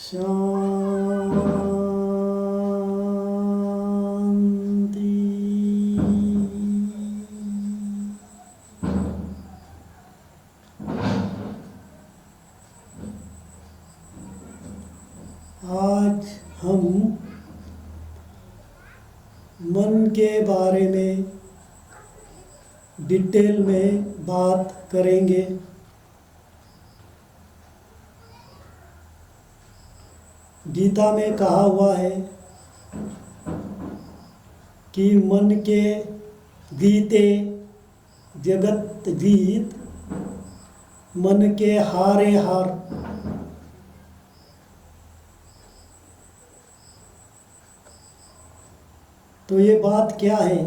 शांति। आज हम मन के बारे में डिटेल में बात करेंगे। गीता में कहा हुआ है कि मन के गीते जगत गीत, मन के हारे हार। तो ये बात क्या है?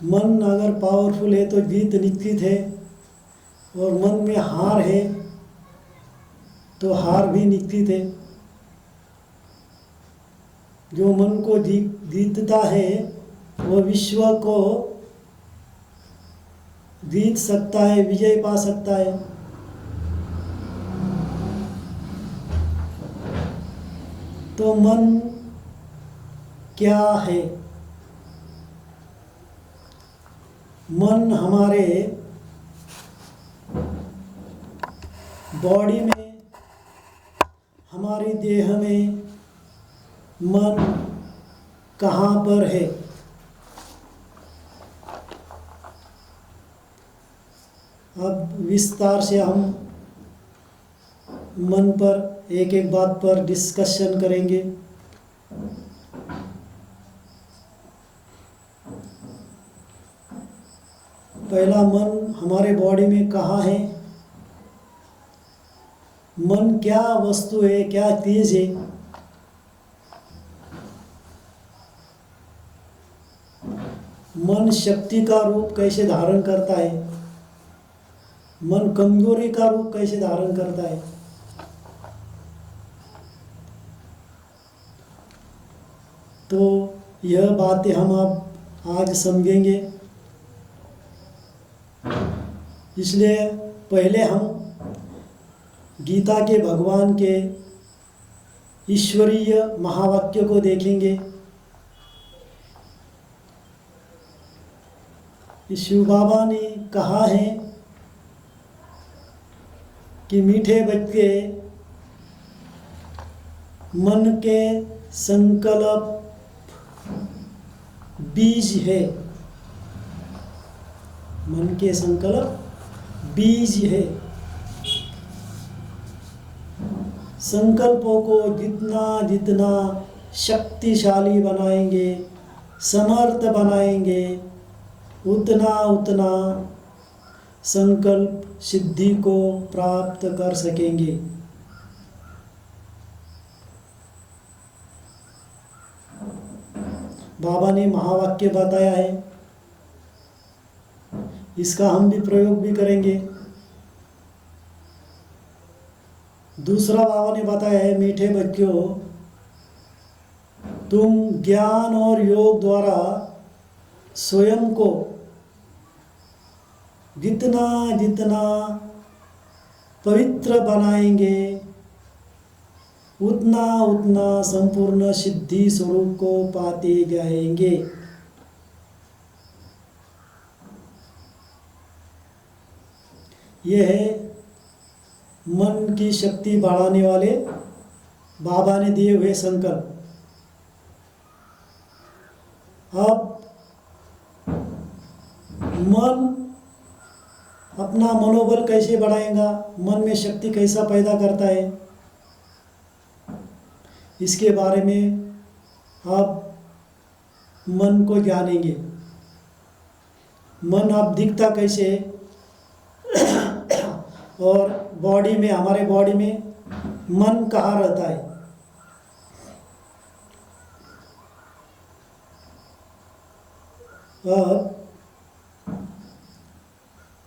मन अगर पावरफुल है तो जीत निश्चित है, और मन में हार है तो हार भी निश्चित है। जो मन को जीतता है वो विश्व को जीत सकता है, विजय पा सकता है। तो मन क्या है? मन हमारे बॉडी में, हमारी देह में मन कहाँ पर है? अब विस्तार से हम मन पर एक एक बात पर डिस्कशन करेंगे। पहला, मन हमारे बॉडी में कहाँ है? मन क्या वस्तु है, क्या चीज है? मन शक्ति का रूप कैसे धारण करता है? मन कमजोरी का रूप कैसे धारण करता है? तो यह बातें हम अब आज समझेंगे। इसलिए पहले हम गीता के भगवान के ईश्वरीय महावाक्य को देखेंगे। शिव बाबा ने कहा है कि मीठे बच्चे, मन के संकल्प बीज है। मन के संकल्प बीज है। संकल्पों को जितना जितना शक्तिशाली बनाएंगे, समर्थ बनाएंगे, उतना उतना संकल्प सिद्धि को प्राप्त कर सकेंगे। बाबा ने महावाक्य बताया है, इसका हम भी प्रयोग भी करेंगे। दूसरा बाबा ने बताया है, मीठे बच्चों, तुम ज्ञान और योग द्वारा स्वयं को जितना जितना पवित्र बनाएंगे, उतना उतना संपूर्ण सिद्धि स्वरूप को पाते जाएंगे। यह है मन की शक्ति बढ़ाने वाले बाबा ने दिए हुए संकल्प। अब मन अपना मनोबल कैसे बढ़ाएगा, मन में शक्ति कैसा पैदा करता है, इसके बारे में आप मन को जानेंगे। मन अब दिखता कैसे और बॉडी में, हमारे बॉडी में मन कहाँ रहता है? अब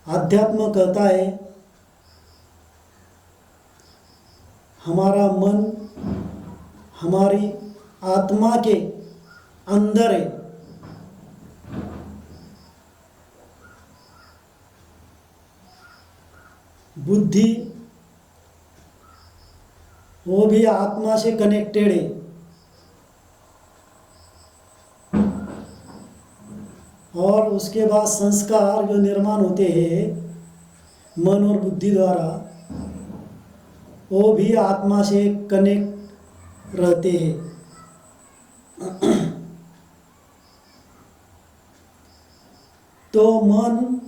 अध्यात्म कहता है हमारा मन हमारी आत्मा के अंदर है, बुद्धि वो भी आत्मा से कनेक्टेड है। और उसके बाद संस्कार जो निर्माण होते हैं मन और बुद्धि द्वारा, वो भी आत्मा से कनेक्ट रहते हैं। तो मन,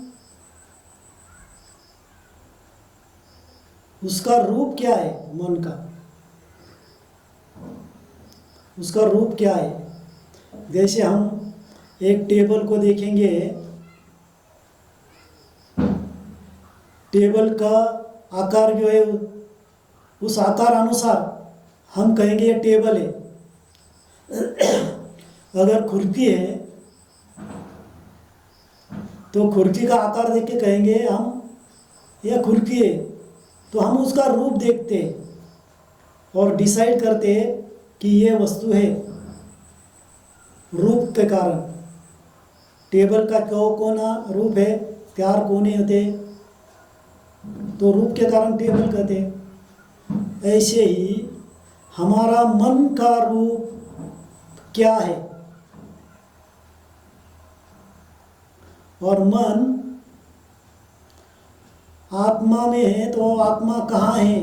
उसका रूप क्या है? मन का उसका रूप क्या है? जैसे हम एक टेबल को देखेंगे, टेबल का आकार जो है उस आकार अनुसार हम कहेंगे ये टेबल है। अगर खुरपी है तो खुरपी का आकार देख के कहेंगे हम यह खुरपी है। तो हम उसका रूप देखते और डिसाइड करते कि ये वस्तु है रूप के कारण। टेबल का चौकोना रूप है, 4 कोने होते, तो रूप के कारण टेबल कहते हैं। ऐसे ही हमारा मन का रूप क्या है? और मन आत्मा में है, तो आत्मा कहाँ है?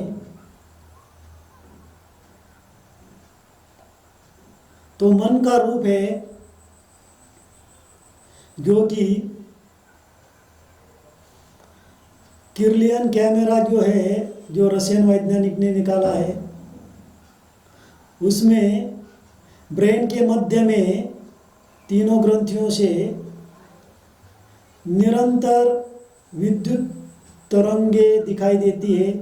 तो मन का रूप है जो कि किर्लियन कैमरा जो है, जो रशियन वैज्ञानिक ने निकाला है, उसमें ब्रेन के मध्य में 3 ग्रंथियों से निरंतर विद्युत तरंगे दिखाई देती है।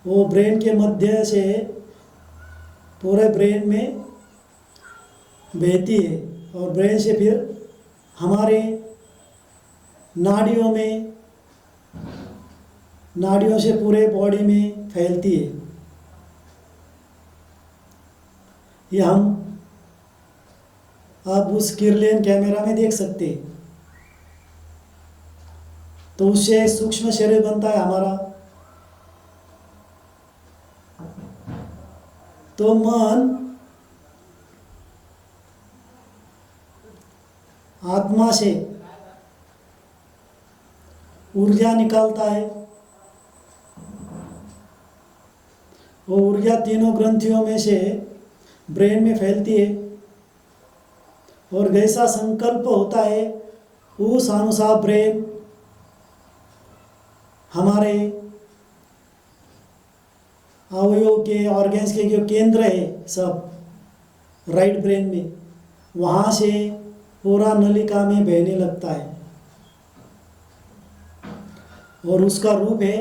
वो ब्रेन के मध्य से पूरे ब्रेन में बहती है और ब्रेन से फिर हमारे नाड़ियों से पूरे बॉडी में फैलती है। ये हम आप उस किर्लियन कैमरा में देख सकते हैं। तो उससे सूक्ष्म शरीर बनता है हमारा। तो मन आत्मा से ऊर्जा निकालता है। वो ऊर्जा 3 ग्रंथियों में से ब्रेन में फैलती है और जैसा संकल्प होता है उस अनुसार ब्रेन हमारे अवयव के, ऑर्गन्स के जो केंद्र है सब राइट ब्रेन में, वहाँ से पूरा नलिका में बहने लगता है। और उसका रूप है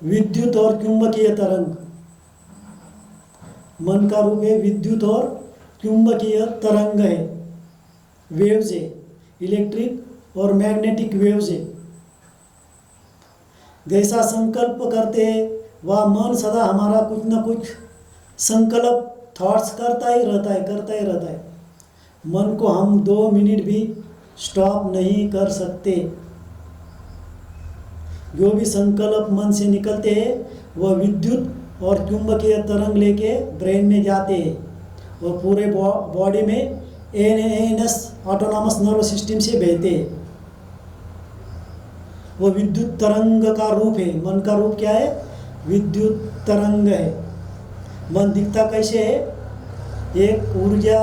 विद्युत और चुंबकीय तरंग। मन का रूप है विद्युत और चुंबकीय तरंग है, वेव्स है, इलेक्ट्रिक और मैग्नेटिक वेव्स है। जैसा संकल्प करते हैं वह मन सदा हमारा कुछ न कुछ संकल्प थॉट्स करता ही रहता है। मन को हम 2 मिनट भी स्टॉप नहीं कर सकते। जो भी संकल्प मन से निकलते हैं वह विद्युत और चुंबकीय तरंग लेके ब्रेन में जाते हैं और पूरे बॉडी में एनएनएस ऑटोनॉमस नर्वस सिस्टम से बहते हैं। वो विद्युत तरंग का रूप है। मन का रूप क्या है? विद्युत तरंग है। मन दिखता कैसे है? एक ऊर्जा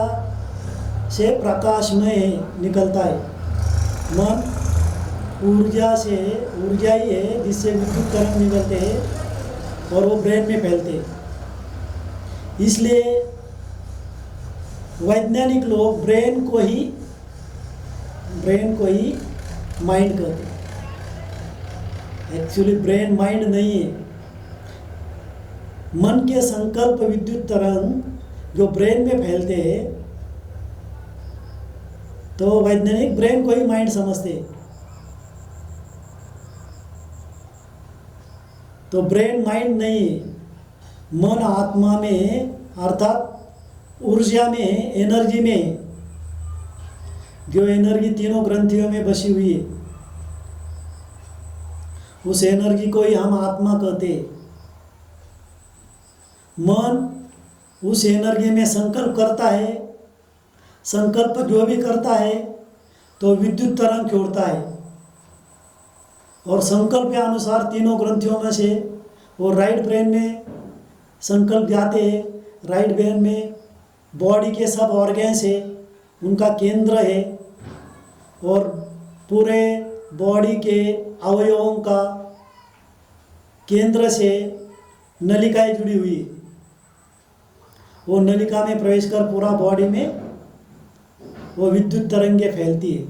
से प्रकाशमय निकलता है। मन ऊर्जा ही है जिससे विद्युत तरंग निकलते हैं और वो ब्रेन में फैलते हैं। इसलिए वैज्ञानिक लोग ब्रेन को ही माइंड कहते हैं। एक्चुअली ब्रेन माइंड नहीं है। मन के संकल्प विद्युत तरंग जो ब्रेन में फैलते हैं, तो वैज्ञानिक ब्रेन को ही माइंड समझते हैं। तो ब्रेन माइंड नहीं है। मन आत्मा में अर्थात ऊर्जा में, एनर्जी में, जो एनर्जी 3 ग्रंथियों में बसी हुई है, उस एनर्जी को ही हम आत्मा कहते हैं। मन उस एनर्जी में संकल्प करता है, संकल्प जो भी करता है तो विद्युत तरंग छोड़ता है, और संकल्प के अनुसार तीनों ग्रंथियों में से वो राइट ब्रेन में संकल्प जाते हैं। राइट ब्रेन में बॉडी के सब ऑर्गन्स है, उनका केंद्र है, और पूरे बॉडी के अवयवों का केंद्र से नलिकाएं जुड़ी हुई है। वो नलिका में प्रवेश कर पूरा बॉडी में वो विद्युत तरंगे फैलती है।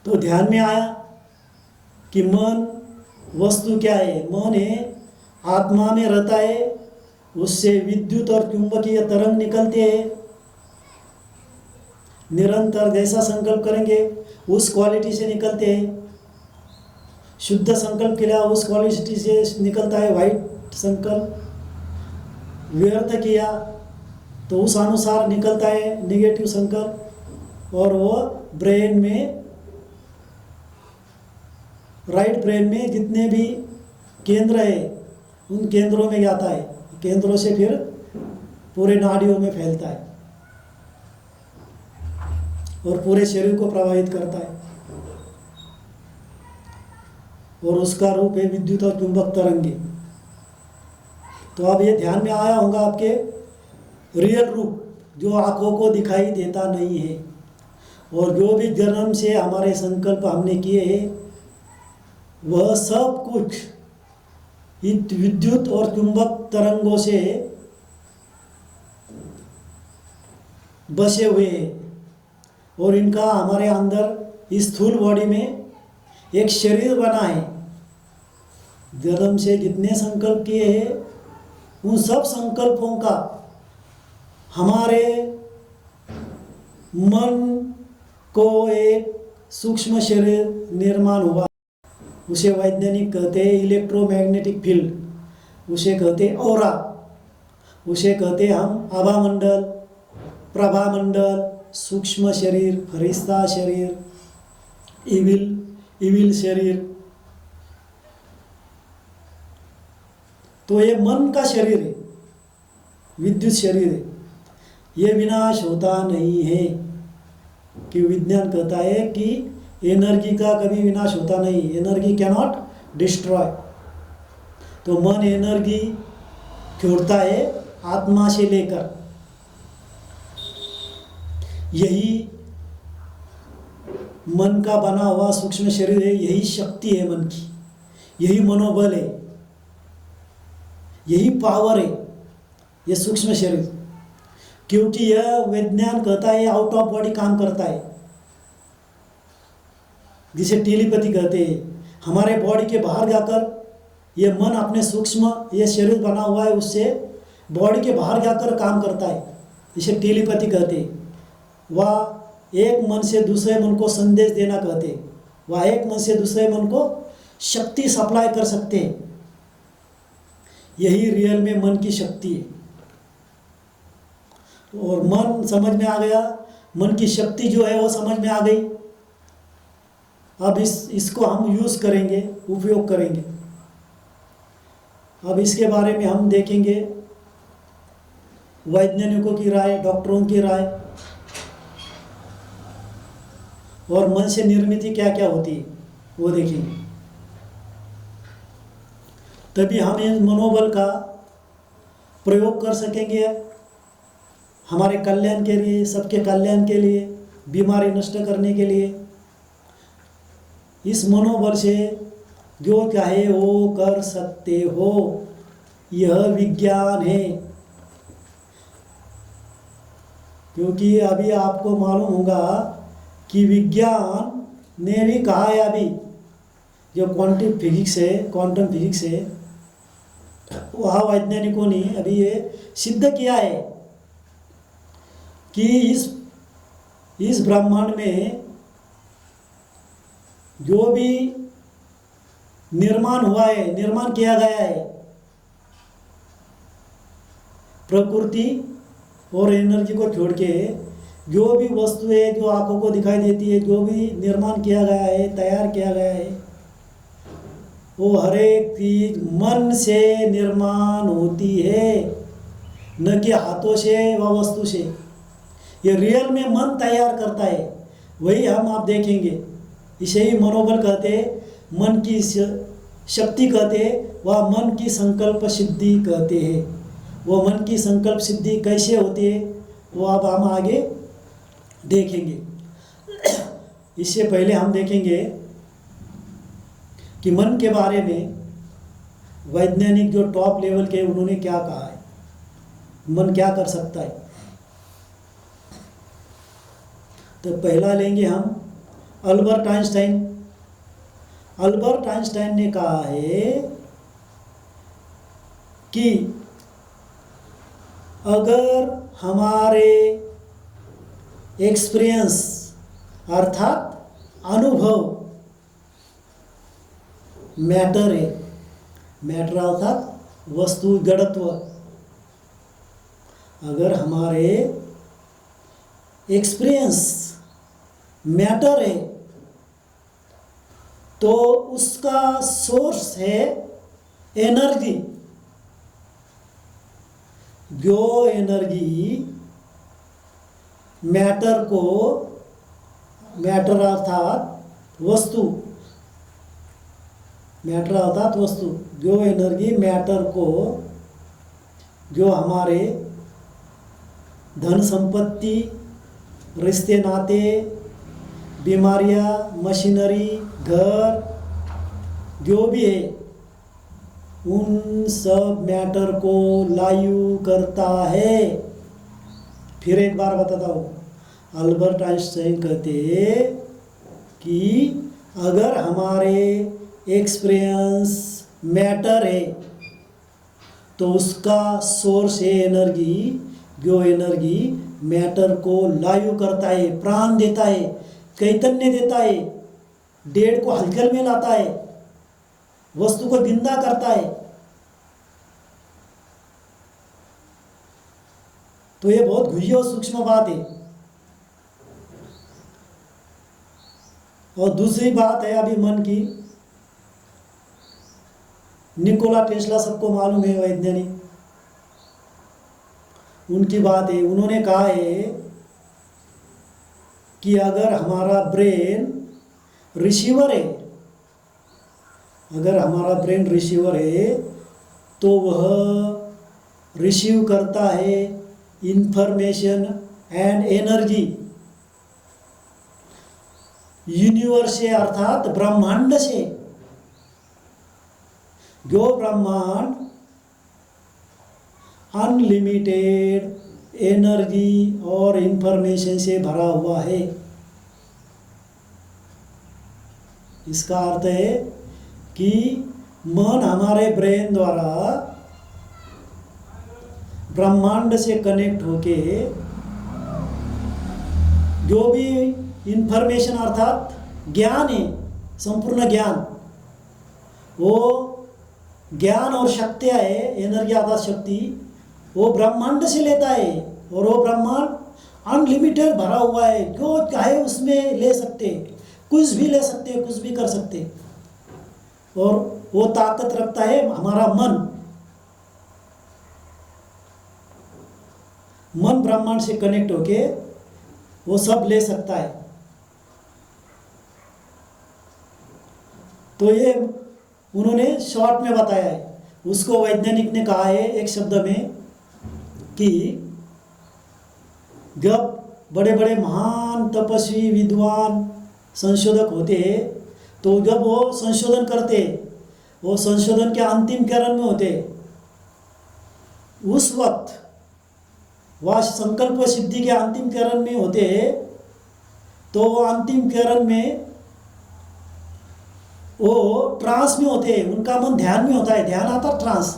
तो ध्यान में आया कि मन वस्तु क्या है? मन है, आत्मा में रहता है, उससे विद्युत और चुंबकीय तरंग निकलते हैं। निरंतर जैसा संकल्प करेंगे उस क्वालिटी से निकलते हैं। शुद्ध संकल्प के लिए उस क्वालिटी से निकलता है वाइट संकल्प। व्यर्थ किया तो उस अनुसार निकलता है निगेटिव संकल्प, और वो ब्रेन में, राइट ब्रेन में जितने भी केंद्र है उन केंद्रों में जाता है। केंद्रों से फिर पूरे नाड़ियों में फैलता है और पूरे शरीर को प्रभावित करता है, और उसका रूप है विद्युत और चुंबक तरंगे। तो अब ये ध्यान में आया होगा आपके रियल रूप जो आंखों को दिखाई देता नहीं है, और जो भी जन्म से हमारे संकल्प हमने किए हैं वह सब कुछ विद्युत और चुंबक तरंगों से बसे हुए हैं, और इनका हमारे अंदर इस स्थूल बॉडी में एक शरीर बना है। जन्म से जितने संकल्प किए हैं उन सब संकल्पों का हमारे मन को एक सूक्ष्म शरीर निर्माण हुआ। उसे वैज्ञानिक कहते हैं इलेक्ट्रोमैग्नेटिक फील्ड, उसे कहते हैं ऑरा, उसे कहते हैं हम आभा मंडल, प्रभा मंडल, सूक्ष्म शरीर, फरिश्ता शरीर, इविल शरीर। तो ये मन का शरीर है, विद्युत शरीर है। ये विनाश होता नहीं है, कि विज्ञान कहता है कि एनर्जी का कभी विनाश होता नहीं, एनर्जी कैन नॉट डिस्ट्रॉय। तो मन एनर्जी छोड़ता है आत्मा से लेकर। यही मन का बना हुआ सूक्ष्म शरीर है, यही शक्ति है मन की, यही मनोबल है, यही पावर है ये सूक्ष्म शरीर। क्योंकि यह विज्ञान कहता है आउट ऑफ बॉडी काम करता है, जिसे टेलीपैथी कहते हैं। हमारे बॉडी के बाहर जाकर ये मन अपने सूक्ष्म ये शरीर बना हुआ है उससे बॉडी के बाहर जाकर काम करता है, जिसे टेलीपैथी कहते हैं। वह एक मन से दूसरे मन को संदेश देना कहते हैं, वह एक मन से दूसरे मन को शक्ति सप्लाई कर सकते हैं। यही रियल में मन की शक्ति है। और मन समझ में आ गया, मन की शक्ति जो है वो समझ में आ गई। अब इसको हम यूज़ करेंगे, उपयोग करेंगे। अब इसके बारे में हम देखेंगे वैज्ञानिकों की राय, डॉक्टरों की राय, और मन से निर्मित क्या क्या होती है वो देखेंगे। तभी हम इन मनोबल का प्रयोग कर सकेंगे हमारे कल्याण के लिए, सबके कल्याण के लिए, बीमारी नष्ट करने के लिए। इस मनोबल से जो चाहे वो कर सकते हो, यह विज्ञान है। क्योंकि अभी आपको मालूम होगा कि विज्ञान ने भी कहा है, अभी जो क्वांटम फिजिक्स है, वहाँ वैज्ञानिकों ने अभी ये सिद्ध किया है कि इस ब्रह्मांड में जो भी निर्माण हुआ है, निर्माण किया गया है, प्रकृति और एनर्जी को छोड़ के जो भी वस्तु है जो आंखों को दिखाई देती है, जो भी निर्माण किया गया है, तैयार किया गया है, वो हर एक चीज मन से निर्माण होती है, न कि हाथों से व वस्तु से। ये रियल में मन तैयार करता है, वही हम आप देखेंगे। इसे ही मनोबल कहते, मन की शक्ति कहते, वह मन की संकल्प सिद्धि कहते हैं। वो मन की संकल्प सिद्धि कैसे होती है वो अब हम आगे देखेंगे। इससे पहले हम देखेंगे कि मन के बारे में वैज्ञानिक जो टॉप लेवल के उन्होंने क्या कहा है, मन क्या कर सकता है। तो पहला लेंगे हम अल्बर्ट आइंस्टाइन। अल्बर्ट आइंस्टाइन ने कहा है कि अगर हमारे एक्सपीरियंस अर्थात अनुभव मैटर है, मैटर अर्थात वस्तु जड़त्व, अगर हमारे एक्सपीरियंस मैटर है तो उसका सोर्स है एनर्जी। जो एनर्जी मैटर को, मैटर अर्थात वस्तु, मैटर अर्थात वस्तु, जो एनर्जी मैटर को, जो हमारे धन संपत्ति, रिश्ते नाते, बीमारियां, मशीनरी, घर, जो भी है, उन सब मैटर को लायू करता है। फिर एक बार बताता हूँ, अल्बर्ट आइंस्टाइन कहते कि अगर हमारे एक्सपीरियंस मैटर है तो उसका सोर्स है एनर्जी, जो एनर्जी मैटर को लायू करता है, प्राण देता है, चैतन्य देता है, डेढ़ को हलचल में लाता है, वस्तु को जिंदा करता है। तो ये बहुत गूढ़ और सूक्ष्म बात है। और दूसरी बात है अभी मन की, निकोला टेस्ला सबको मालूम है, वैज्ञानिक, उनकी बात है। उन्होंने कहा है कि अगर हमारा ब्रेन रिसीवर है, अगर हमारा ब्रेन रिसीवर है तो वह रिसीव करता है इंफॉर्मेशन एंड एनर्जी यूनिवर्स से, अर्थात ब्रह्मांड से। जो ब्रह्मांड अनलिमिटेड एनर्जी और इंफॉर्मेशन से भरा हुआ है। इसका अर्थ है कि मन हमारे ब्रेन द्वारा ब्रह्मांड से कनेक्ट होके जो भी इंफॉर्मेशन अर्थात ज्ञान है, संपूर्ण ज्ञान, वो ज्ञान और शक्तियाँ है, एनर्जी अर्थात शक्ति, वो ब्रह्मांड से लेता है। और वो ब्रह्मांड अनलिमिटेड भरा हुआ है, जो चाहे उसमें ले सकते, कुछ भी ले सकते, कुछ भी कर सकते। और वो ताकत रखता है हमारा मन। मन ब्रह्मांड से कनेक्ट होके वो सब ले सकता है। तो ये उन्होंने शॉर्ट में बताया है। उसको वैज्ञानिक ने कहा है एक शब्द में कि जब बड़े बड़े महान तपस्वी विद्वान संशोधक होते हैं तो जब वो संशोधन करते, वो संशोधन के अंतिम चरण में होते, उस वक्त वह संकल्प सिद्धि के अंतिम चरण में होते, तो वो अंतिम चरण में वो ट्रांस में होते, उनका मन ध्यान में होता है। ध्यान आता ट्रांस,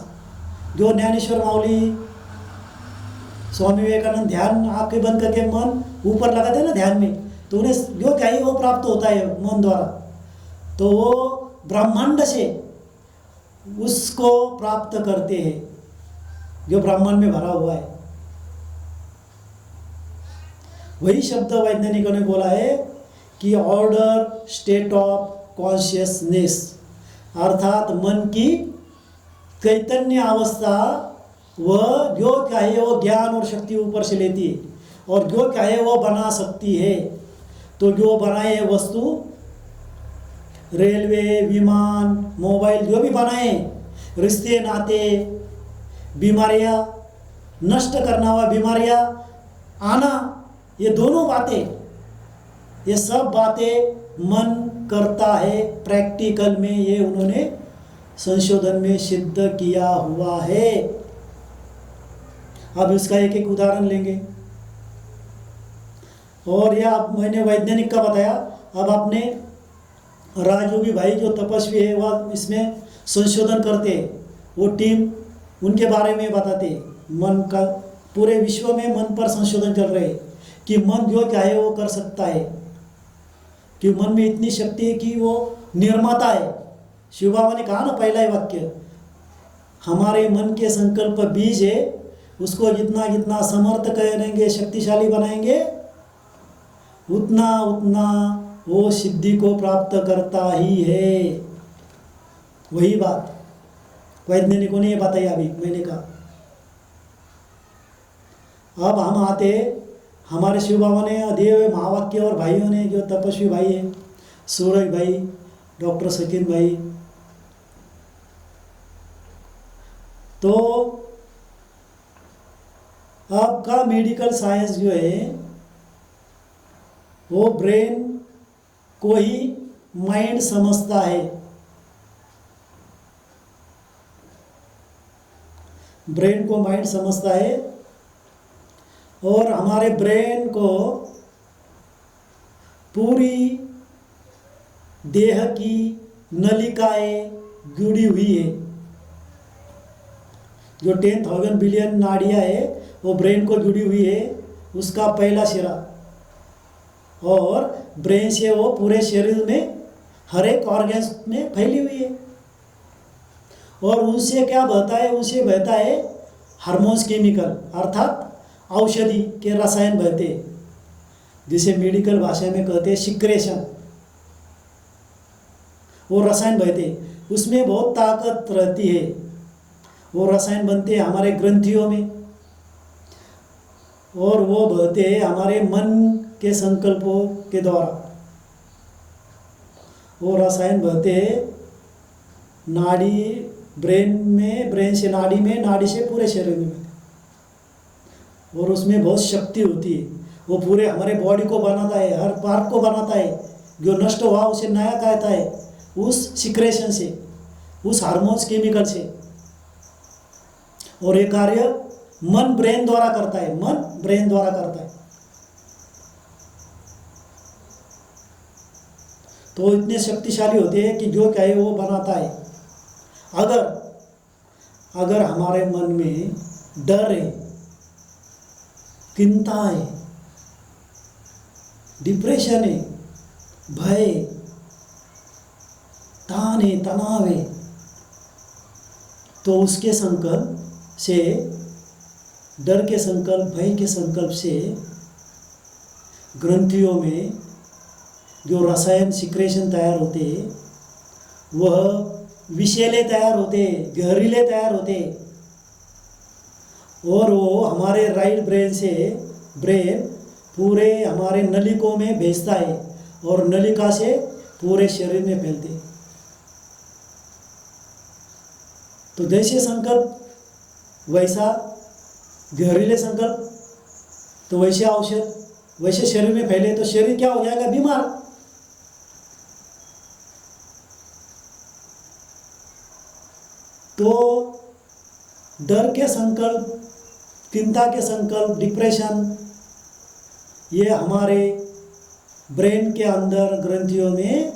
जो ज्ञानेश्वर माउली, स्वामी विवेकानंद ध्यान आंखें बंद करके मन ऊपर लगाते हैं ना ध्यान में, तो उन्हें जो चाहिए वो प्राप्त होता है मन द्वारा। तो वो ब्रह्मांड से उसको प्राप्त करते हैं जो ब्रह्मांड में भरा हुआ है। वही शब्द वैज्ञानिकों ने बोला है कि ऑर्डर स्टेट ऑफ कॉन्शियसनेस, अर्थात मन की चैतन्य अवस्था, वह जो चाहे वो ज्ञान और शक्ति ऊपर से लेती है और जो चाहे वो बना सकती है। तो जो बनाए वस्तु, रेलवे, विमान, मोबाइल, जो भी बनाए, रिश्ते नाते, बीमारियां, नष्ट करना हुआ बीमारियां आना, ये दोनों बातें, ये सब बातें मन करता है। प्रैक्टिकल में ये उन्होंने संशोधन में सिद्ध किया हुआ है। अब इसका एक एक उदाहरण लेंगे। और यह अब मैंने वैज्ञानिक का बताया, अब आपने राजयोगी भाई जो तपस्वी है वह इसमें संशोधन करते, वो टीम उनके बारे में बताते। मन का पूरे विश्व में मन पर संशोधन चल रहे कि मन जो चाहे वो कर सकता है, कि मन में इतनी शक्ति है कि वो निर्माता है। शिव बाबा ने कहा ना पहला ही वाक्य, हमारे मन के संकल्प बीज है, उसको जितना जितना समर्थ करेंगे, शक्तिशाली बनाएंगे, उतना उतना वो सिद्धि को प्राप्त करता ही है। वही बात वैज्ञानिकों ने ये बताया, अभी मैंने कहा। अब हम आते, हमारे शिव बाबा ने दिए हुए महावाक्य और भाइयों ने, जो तपस्वी भाई हैं, सूरज भाई, डॉक्टर सचिन भाई, तो आपका मेडिकल साइंस जो है वो ब्रेन को ही माइंड समझता है। ब्रेन को माइंड समझता है और हमारे ब्रेन को पूरी देह की नलिकाएं जुड़ी हुई है। जो 10,000 बिलियन नाड़ियाँ है वो ब्रेन को जुड़ी हुई है, उसका पहला सिरा। और ब्रेन से वो पूरे शरीर में हर एक ऑर्गन्स में फैली हुई है। और उनसे क्या बहता है? उनसे बहता है हार्मोन्स, केमिकल, अर्थात औषधि के रसायन बहते, जिसे मेडिकल भाषा में कहते हैं सिक्रेशन। वो रसायन बहते, उसमें बहुत ताकत रहती है। वो रसायन बनते हैं हमारे ग्रंथियों में और वो बहते हैं हमारे मन के संकल्पों के द्वारा। वो रसायन बहते हैं नाड़ी, ब्रेन में, ब्रेन से नाड़ी में, नाड़ी से पूरे शरीर में, और उसमें बहुत शक्ति होती है। वो पूरे हमारे बॉडी को बनाता है, हर पार्ट को बनाता है। जो नष्ट हुआ उसे नया कहता है, उस सिक्रेशन से, उस हार्मोन्स, केमिकल से। और ये कार्य मन ब्रेन द्वारा करता है, मन ब्रेन द्वारा करता है। तो इतने शक्तिशाली होते हैं कि जो चाहे वो बनाता है। अगर हमारे मन में डर है, चिंता है, डिप्रेशन है, भय, तान है, तनाव है, तो उसके संकल्प से, डर के संकल्प, भय के संकल्प से ग्रंथियों में जो रसायन सिक्रेशन तैयार होते हैं वह विषैले तैयार होते, जहरीले तैयार होते, और वो हमारे राइट ब्रेन से, ब्रेन पूरे हमारे नलिकाओं में भेजता है और नलिका से पूरे शरीर में फैलते। तो जैसे संकल्प वैसा जहरीले संकल्प, तो वैसे औषध, वैसे शरीर में फैले तो शरीर क्या हो जाएगा? बीमार। तो डर के संकल्प, चिंता के संकल्प, डिप्रेशन, ये हमारे ब्रेन के अंदर ग्रंथियों में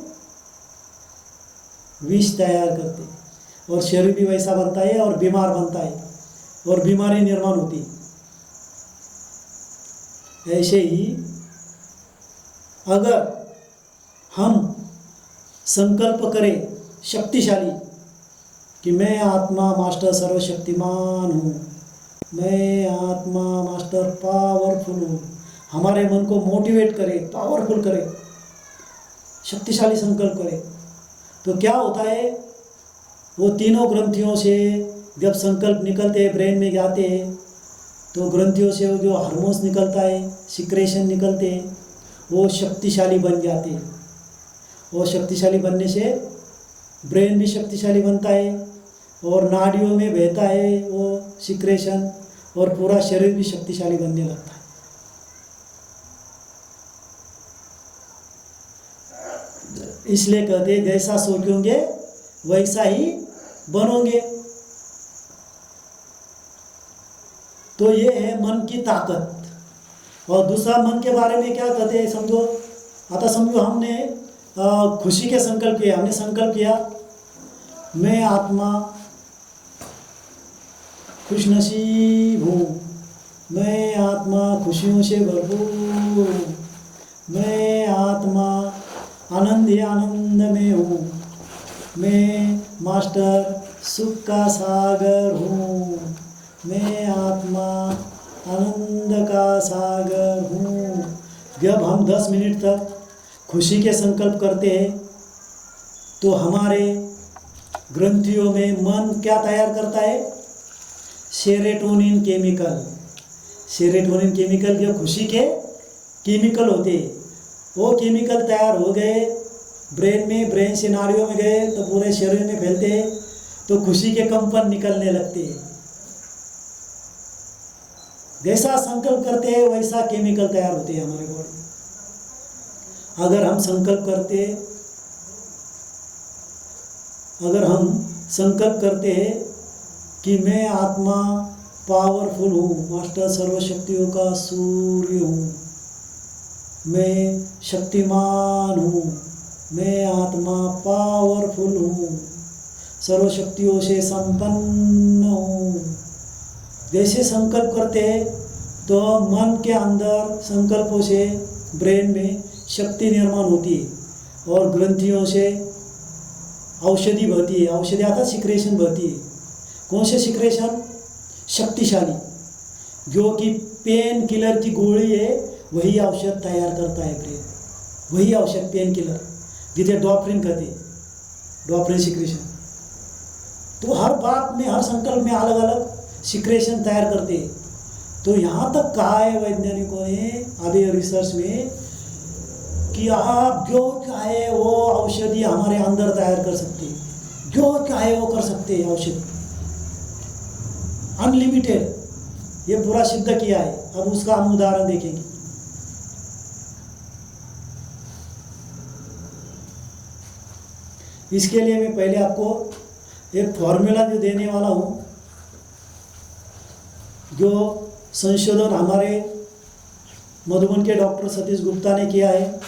विष तैयार करते और शरीर भी वैसा बनता है और बीमार बनता है और बीमारी निर्माण होती। ऐसे ही अगर हम संकल्प करें शक्तिशाली कि मैं आत्मा मास्टर सर्वशक्तिमान हूँ, मैं आत्मा मास्टर पावरफुल हूँ, हमारे मन को मोटिवेट करे, पावरफुल करे, शक्तिशाली संकल्प करे, तो क्या होता है, वो तीनों ग्रंथियों से जब संकल्प निकलते हैं, ब्रेन में जाते हैं, तो ग्रंथियों से वो जो हार्मोन्स निकलता है, सिक्रेशन निकलते हैं, वो शक्तिशाली बन जाते हैं। वो शक्तिशाली बनने से ब्रेन भी शक्तिशाली बनता है और नाड़ियों में बहता है वो सिक्रेशन, और पूरा शरीर भी शक्तिशाली बनने लगता है। इसलिए कहते हैं जैसा सोचोगे वैसा ही बनोगे। तो ये है मन की ताकत। और दूसरा मन के बारे में क्या कहते हैं समझो। आता समझो हमने खुशी के संकल्प किया, हमने संकल्प किया मैं आत्मा खुशनसीब हूँ, मैं आत्मा खुशियों से भरपूर हूँ, मैं आत्मा आनंद ही आनंद में हूँ, मैं मास्टर सुख का सागर हूँ, मैं आत्मा आनंद का सागर हूँ। जब हम 10 मिनट तक खुशी के संकल्प करते हैं तो हमारे ग्रंथियों में मन क्या तैयार करता है, सेरोटोनिन केमिकल। सेरोटोनिन केमिकल जो खुशी के केमिकल होते हैं, वो केमिकल तैयार हो गए ब्रेन में, ब्रेन से नाड़ियों में गए तो पूरे शरीर में फैलते हैं, तो खुशी के कंपन निकलने लगते हैं। जैसा संकल्प करते हैं वैसा केमिकल तैयार होते हैं हमारे बॉडी। अगर हम संकल्प करते हैं कि मैं आत्मा पावरफुल हूँ, मास्टर सर्वशक्तियों का सूर्य हूँ, मैं शक्तिमान हूँ, मैं आत्मा पावरफुल हूँ, सर्वशक्तियों से संपन्न हूँ, जैसे संकल्प करते हैं तो मन के अंदर संकल्पों से ब्रेन में शक्ति निर्माण होती है और ग्रंथियों से औषधि बहती है। औषधि आता सिक्रेशन बहती है। कौन से सिक्रेशन? शक्तिशाली, जो कि पेन किलर की गोली है वही औषध तैयार करता है ब्रेन, वही औषध पेन किलर जिसे डॉप्रिन कहते हैं, डॉप्रिन सिक्रेशन। तो हर बात में, हर संकल्प में अलग अलग सिक्रेशन तैयार करते हैं। तो यहाँ तक कहा है वैज्ञानिकों ने अभी रिसर्च में कि आप जो चाहे वो औषधि हमारे अंदर तैयार कर सकते हैं, जो चाहे वो कर सकते हैं औषधि, अनलिमिटेड। ये पूरा सिद्ध किया है। अब उसका हम उदाहरण देखेंगे। इसके लिए मैं पहले आपको एक फॉर्मूला जो देने वाला हूँ, जो संशोधन हमारे मधुबन के डॉक्टर सतीश गुप्ता ने किया है।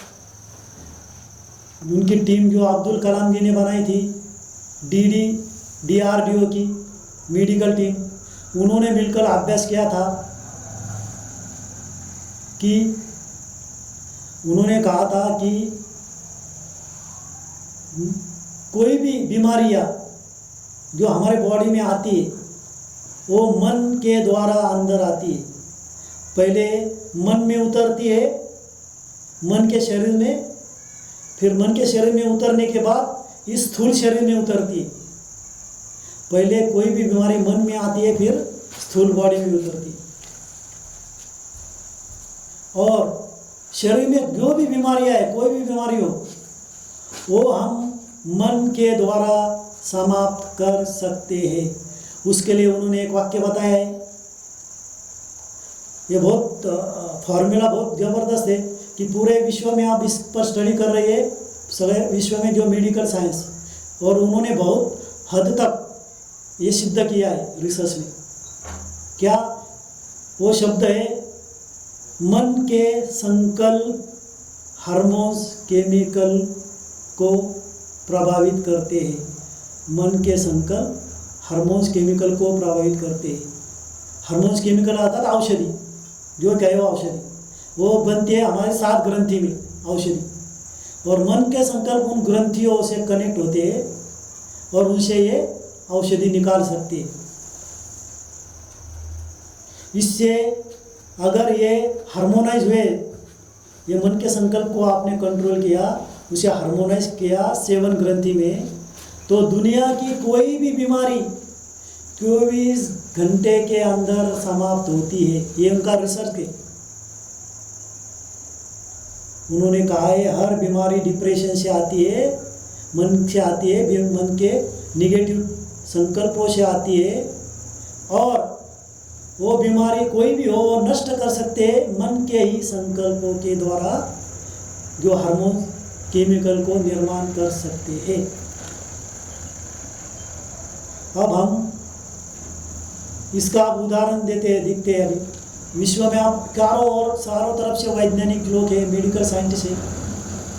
उनकी टीम जो अब्दुल कलाम जी ने बनाई थी, DRDO की मेडिकल टीम, उन्होंने मिलकर अभ्यास किया था कि उन्होंने कहा था कि कोई भी बीमारियां जो हमारे बॉडी में आती है वो मन के द्वारा अंदर आती है। पहले मन में उतरती है, मन के शरीर में, फिर मन के शरीर में उतरने के बाद इस स्थूल शरीर में उतरती है। पहले कोई भी बीमारी मन में आती है, फिर स्थूल बॉडी में उतरती है। और शरीर में जो भी बीमारियां है, कोई भी बीमारी हो, वो हम मन के द्वारा समाप्त कर सकते हैं। उसके लिए उन्होंने एक वाक्य बताया है। ये बहुत फॉर्मूला बहुत ज़बरदस्त है कि पूरे विश्व में आप इस पर स्टडी कर रहे हैं, सारे विश्व में जो मेडिकल साइंस, और उन्होंने बहुत हद तक ये सिद्ध किया है रिसर्च में। क्या वो शब्द है, मन के संकल्प हार्मोन्स केमिकल को प्रभावित करते हैं। मन के संकल्प हार्मोन्स केमिकल को प्रभावित करते हैं। हार्मोन्स केमिकल आता है औषधि, जो क्या है वो औषधि, वो बनती है हमारे 7 ग्रंथि में औषधि, और मन के संकल्प उन ग्रंथियों से कनेक्ट होते हैं और उनसे ये औषधि निकाल सकते हैं। इससे अगर ये हार्मोनाइज हुए, ये मन के संकल्प को आपने कंट्रोल किया, उसे हार्मोनाइज किया 7 ग्रंथि में, तो दुनिया की कोई भी बीमारी 24 घंटे के अंदर समाप्त होती है। ये उनका रिसर्च है। उन्होंने कहा है हर बीमारी डिप्रेशन से आती है, मन से आती है, मन के निगेटिव संकल्पों से आती है, और वो बीमारी कोई भी हो वो नष्ट कर सकते हैं मन के ही संकल्पों के द्वारा, जो हार्मोन केमिकल को निर्माण कर सकते हैं। अब हम इसका उदाहरण देखते हैं। अभी विश्व में आप चारों तरफ से वैज्ञानिक लोग हैं, मेडिकल साइंटिस्ट हैं,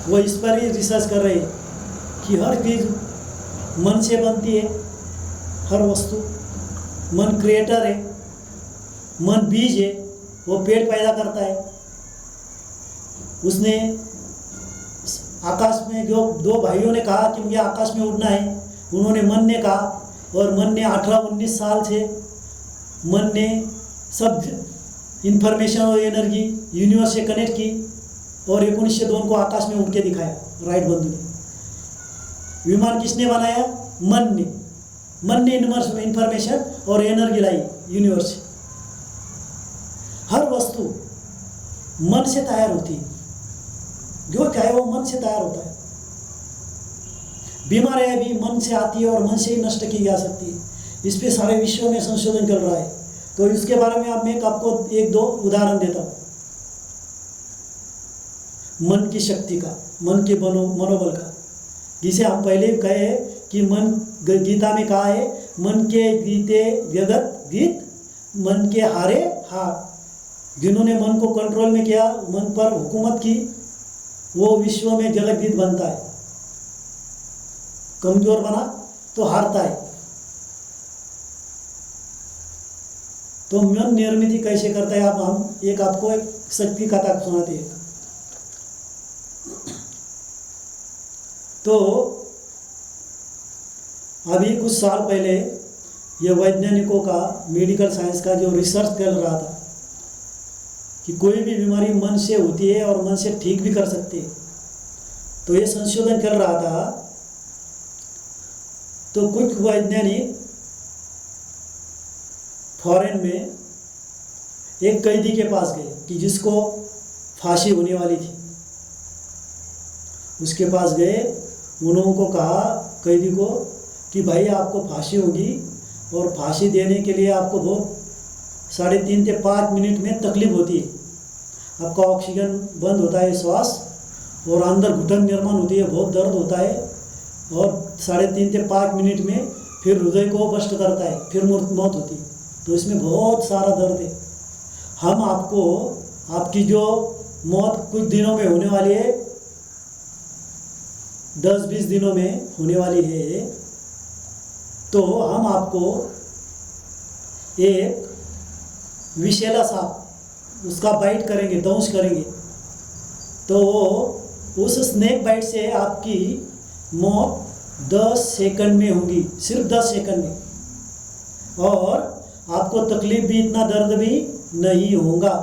वो इस पर ही रिसर्च कर रहे हैं कि हर चीज़ मन से बनती है। हर वस्तु, मन क्रिएटर है, मन बीज है, वो पेड़ पैदा करता है। उसने आकाश में, जो 2 भाइयों ने कहा कि मुझे आकाश में उड़ना है, उन्होंने मन ने कहा, और मन ने 18-19 साल से मन ने सब इंफॉर्मेशन और एनर्जी यूनिवर्स से कनेक्ट की, और 1902 को आकाश में उड़ के दिखाया राइट बंधु ने। विमान किसने बनाया? मन ने। मन ने इंफॉर्मेशन और एनर्जी लाई यूनिवर्स से। हर वस्तु मन से तैयार होती है, जो चाहे वो मन से तैयार होता है। बीमारियां भी मन से आती है और मन से ही नष्ट की जा सकती है। इस पे सारे विश्व में संशोधन चल रहा है। तो इसके बारे में अब मैं आपको 1-2 उदाहरण देता हूँ। मन की शक्ति का, मन के मनोबल का, जिसे हम पहले भी कहे कि मन, गीता में कहा है, मन के जीते जगत जीत, मन के हारे हार। जिन्होंने मन को कंट्रोल में किया, मन पर हुकूमत की, वो विश्व में जगत जीत बनता है। कमजोर बना तो हारता है। तो मन निर्मित कैसे करता है, आप हम आपको एक शक्ति कथा सुनाते हैं। तो अभी कुछ साल पहले ये वैज्ञानिकों का, मेडिकल साइंस का जो रिसर्च चल रहा था कि कोई भी बीमारी मन से होती है और मन से ठीक भी कर सकते हैं। तो ये संशोधन चल रहा था। तो कुछ वैज्ञानिक फॉरेन में एक कैदी के पास गए कि जिसको फांसी होने वाली थी। उसके पास गए, उन्होंने को कहा कैदी को कि भाई आपको फांसी होगी, और फांसी देने के लिए आपको बहुत 3.5 से 5 मिनट में तकलीफ होती है। आपका ऑक्सीजन बंद होता है, श्वास, और अंदर घुटन निर्माण होती है, बहुत दर्द होता है, और 3.5 से 5 मिनट में फिर हृदय को बस्ट करता है, फिर मौत होती है। तो इसमें बहुत सारा दर्द है। हम आपको, आपकी जो मौत कुछ दिनों में होने वाली है, 10-20 दिनों में होने वाली है, तो हम आपको एक विषैला सांप, उसका बाइट करेंगे, दंश करेंगे, तो उस स्नेक बाइट से आपकी मौत 10 सेकंड में होगी, सिर्फ 10 सेकंड में, और आपको तकलीफ भी, इतना दर्द भी नहीं होगा,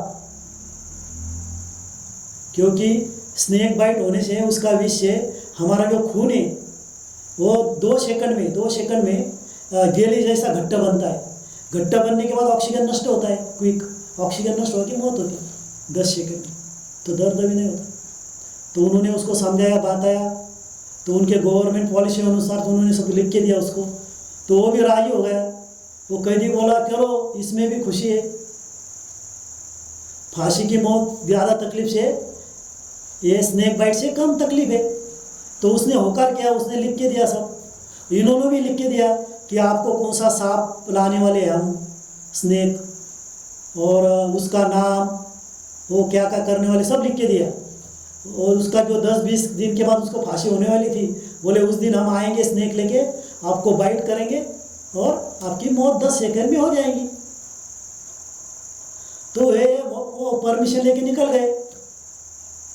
क्योंकि स्नेक बाइट होने से उसका विष से हमारा जो खून है वो 2 सेकंड में जेली जैसा घट्टा बनता है। घट्टा बनने के बाद ऑक्सीजन नष्ट होता है, क्विक ऑक्सीजन नष्ट होकर मौत होती है 10 सेकंड में, तो दर्द भी नहीं होता। तो उन्होंने उसको समझाया, बताया, तो उनके गवर्नमेंट पॉलिसी अनुसार तो उन्होंने सब लिख के दिया उसको, तो वो भी राजी हो गया। वो कैदी बोला चलो इसमें भी खुशी है, फांसी की मौत ज़्यादा तकलीफ से, ये स्नेक बाइट से कम तकलीफ है। तो उसने होकर क्या, उसने लिख के दिया सब। इन्होंने भी लिख के दिया कि आपको कौन सा सांप लाने वाले हैं हम, स्नेक, और उसका नाम, वो क्या क्या करने वाले, सब लिख के दिया। और उसका जो 10-20 दिन के बाद उसको फांसी होने वाली थी, बोले उस दिन हम आएंगे स्नेक लेके, आपको बाइट करेंगे और आपकी मौत 10 सेकंड में हो जाएगी। तो वो परमिशन लेके निकल गए,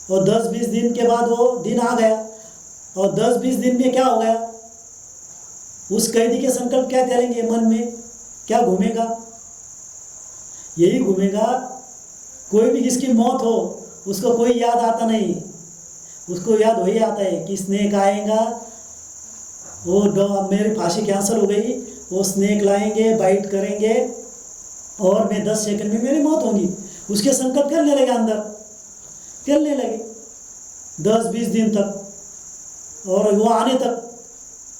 और 10-20 दिन के बाद वो दिन आ गया। और 10-20 दिन में क्या हो गया, उस कैदी के संकल्प क्या करेंगे, मन में क्या घूमेगा, यही घूमेगा कोई भी किसकी मौत हो उसको कोई याद आता नहीं, उसको याद वही आता है कि स्नेक आएगा, वो मेरी फांसी कैंसिल हो गई, वो स्नेक लाएंगे, बाइट करेंगे और मैं 10 सेकंड में मेरी मौत होगी। उसके संकल्प करने लगे, अंदर चलने लगे 10-20 दिन तक, और वो आने तक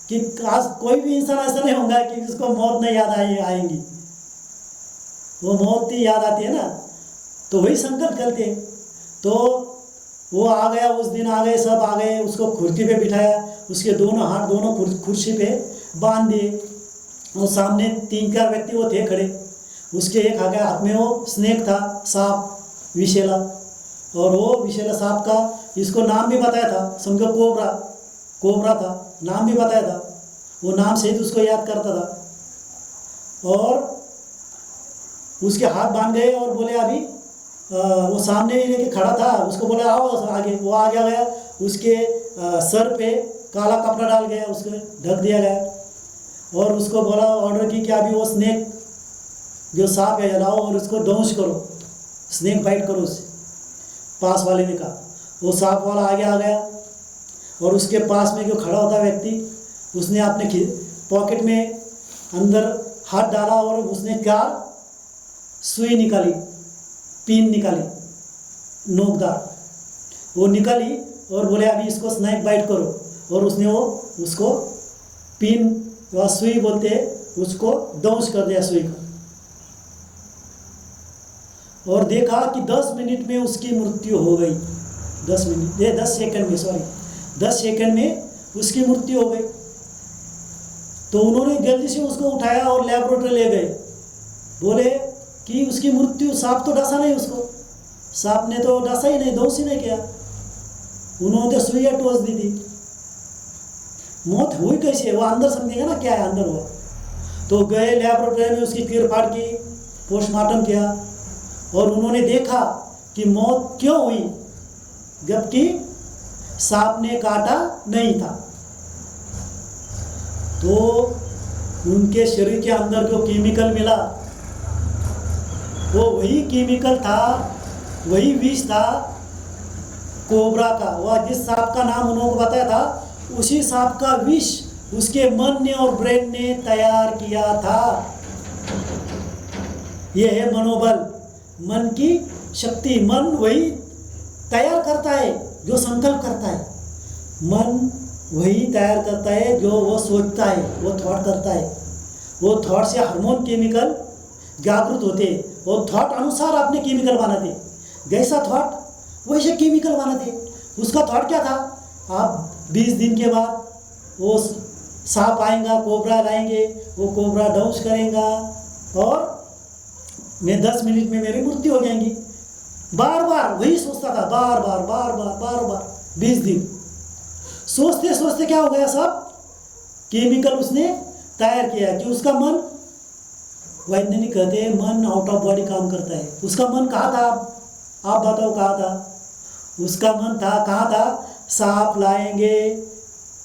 कि आज कोई भी इंसान ऐसा नहीं होगा कि उसको मौत नहीं याद आएंगी। वो मौत ही याद आती है ना, तो वही संकल्प करते हैं। तो वो आ गया, उस दिन आ गए, सब आ गए, उसको कुर्सी पे बिठाया, उसके दोनों हाथ दोनों कुर्सी पे बांध दिए, और सामने 3-4 व्यक्ति वो थे खड़े। उसके एक आ गया हाथ में वो स्नेक था, सांप विशेला, और वो विशेला सांप का इसको नाम भी बताया था, समझो कोबरा था, नाम भी बताया था, वो नाम से ही उसको याद करता था। और उसके हाथ बांध गए और बोले अभी वो सामने ही लेके खड़ा था, उसको बोला आओ आगे, वो आगे आ गया, उसके सर पे काला कपड़ा डाल गया, उसको ढक दिया गया और उसको बोला, ऑर्डर की कि अभी वो स्नेक जो सांप है लाओ और उसको डाउंस करो, स्नेक बाइट करो उससे। पास वाले ने कहा, वो सांप वाला आगे आ गया और उसके पास में जो खड़ा होता व्यक्ति, उसने अपने पॉकेट में अंदर हाथ डाला और उसने क्या सुई निकाली, पिन निकाली नोकदार, वो निकाली और बोले अभी इसको स्नेक बाइट करो, और उसने वो उसको पिन या सुई बोलते हैं, उसको डाउंस कर दिया सुई को, और देखा कि 10 मिनट में उसकी मृत्यु हो गई। 10 सेकंड में, सॉरी 10 सेकंड में उसकी मृत्यु हो गई। तो उन्होंने जल्दी से उसको उठाया और लेबोरेटरी ले गए, बोले कि उसकी मृत्यु, सांप तो डसा नहीं उसको, सांप ने तो डसा ही नहीं, डाउंस ही नहीं किया, उन्होंने तो सुई टोस दी थी। मौत हुई कैसे, वो अंदर समझेगा ना क्या है अंदर हुआ। तो गए लेबोरेटरी में, उसकी चीर फाड़ की, पोस्टमार्टम किया, और उन्होंने देखा कि मौत क्यों हुई, जबकि सांप ने काटा नहीं था। तो उनके शरीर के अंदर जो केमिकल मिला वो वही केमिकल था, वही विष था कोबरा का, वह जिस सांप का नाम उन्होंने बताया था, उसी सांप का विष उसके मन ने और ब्रेन ने तैयार किया था। यह है मनोबल, मन की शक्ति। मन वही तैयार करता है जो संकल्प करता है, मन वही तैयार करता है जो वो सोचता है, वो थॉट करता है। वो थॉट से हार्मोन केमिकल जागृत होते, वो थॉट अनुसार अपने केमिकल बनाते, जैसा थॉट वैसे केमिकल बनाते। उसका थॉट क्या था, आप 20 दिन के बाद वो सांप आएगा, कोबरा लाएंगे, वो कोबरा डाउस करेगा और मैं 10 मिनट में मेरी मृत्यु हो जाएंगी। बार बार वही सोचता था, बार बार 20 दिन सोचते सोचते क्या हो गया, सब केमिकल उसने तैयार किया कि उसका मन, वैज्ञानिक कहते हैं मन आउट ऑफ बॉडी काम करता है। उसका मन कहाँ था, आप बताओ कहाँ था? उसका मन था कहाँ था, सांप लाएंगे,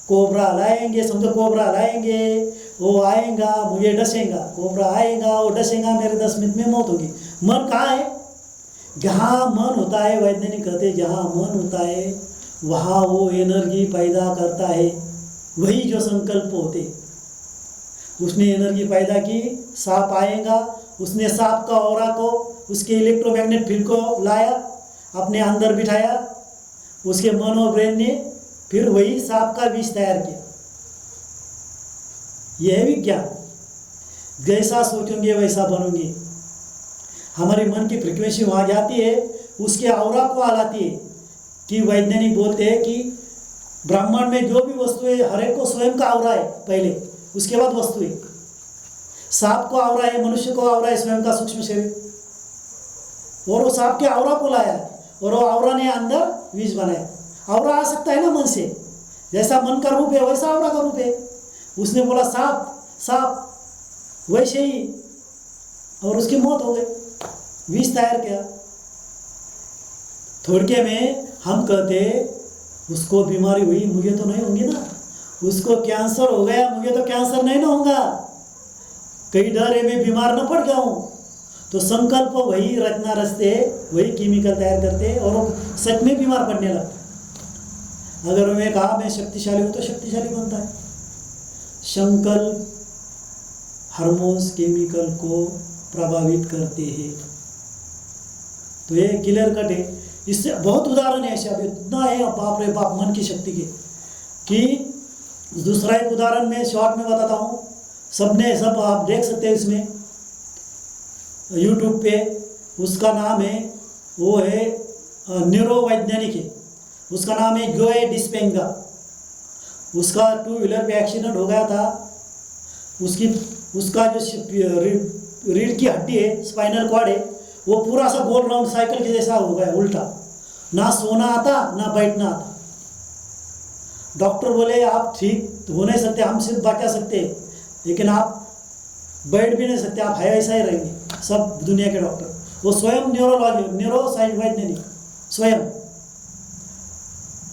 कोबरा लाएंगे, समझो कोबरा लाएंगे, वो आएगा मुझे डसेगा, कोबरा आएगा वो डसेगा, मेरे 10 मिनट में मौत होगी। मन कहाँ है? जहाँ मन होता है, वैज्ञानिक कहते हैं जहाँ मन होता है वहाँ वो एनर्जी पैदा करता है, वही जो संकल्प होते। उसने एनर्जी पैदा की, सांप आएगा, उसने सांप का ऑरा को, उसके इलेक्ट्रोमैग्नेट फील्ड को लाया, अपने अंदर बिठाया, उसके मन और ब्रेन ने फिर वही सांप का विष तैयार किया। यह विज्ञान, जैसा सोचेंगे वैसा बनोगे। हमारे मन की फ्रीक्वेंसी वहाँ जाती है, उसके ऑरा को आलाती है कि वैज्ञानिक बोलते हैं कि ब्रह्मांड में जो भी वस्तु है हर एक को स्वयं का ऑरा है पहले, उसके बाद वस्तु है। सांप को ऑरा है, मनुष्य को ऑरा है स्वयं का सूक्ष्म शरीर, और वो सांप के ऑरा को लाया और वो ऑरा ने अंदर विष बनाया। ऑरा आ सकता है ना मन से, जैसा मन का रूप है वैसा ऑरा का रूप है। उसने बोला सांप सांप, वैसे ही, और उसकी मौत हो गई, विष तैयार किया। थोड़के में हम कहते उसको बीमारी हुई, मुझे तो नहीं होगी ना, उसको कैंसर हो गया, मुझे तो कैंसर नहीं ना होगा, कई डर है मैं बीमार न पड़ जाऊं। तो संकल्प वही रचना रचते, वही केमिकल तैयार करते और वो सच में बीमार पड़ने लगता है। अगर मैं कहा मैं शक्तिशाली हूँ तो शक्तिशाली बनता है। संकल्प हार्मोन्स केमिकल को प्रभावित करते हैं। तो ये क्लियर कट है। इससे बहुत उदाहरण है ऐसे, अब इतना है बाप रे बाप मन की शक्ति के। कि दूसरा एक उदाहरण मैं शॉर्ट में बताता हूँ, सब आप देख सकते हैं इसमें यूट्यूब पे। उसका नाम है, वो है न्यूरोवैज्ञानिक है, उसका नाम है जोए डिस्पेंगा। उसका 2 व्हीलर पे एक्सीडेंट हो गया था। उसका जो रीढ़ की हड्डी है, स्पाइनल कॉर्ड है, वो पूरा सा गोल राउंड साइकिल के जैसा हो गया, उल्टा। ना सोना आता ना बैठना आता। डॉक्टर बोले आप ठीक हो नहीं सकते, हम सिर्फ बचा सकते हैं, लेकिन आप बैठ भी नहीं सकते, आप है ऐसा ही रहेंगे। सब दुनिया के डॉक्टर, वो स्वयं न्यूरोसाइंस वैज्ञानिक स्वयं।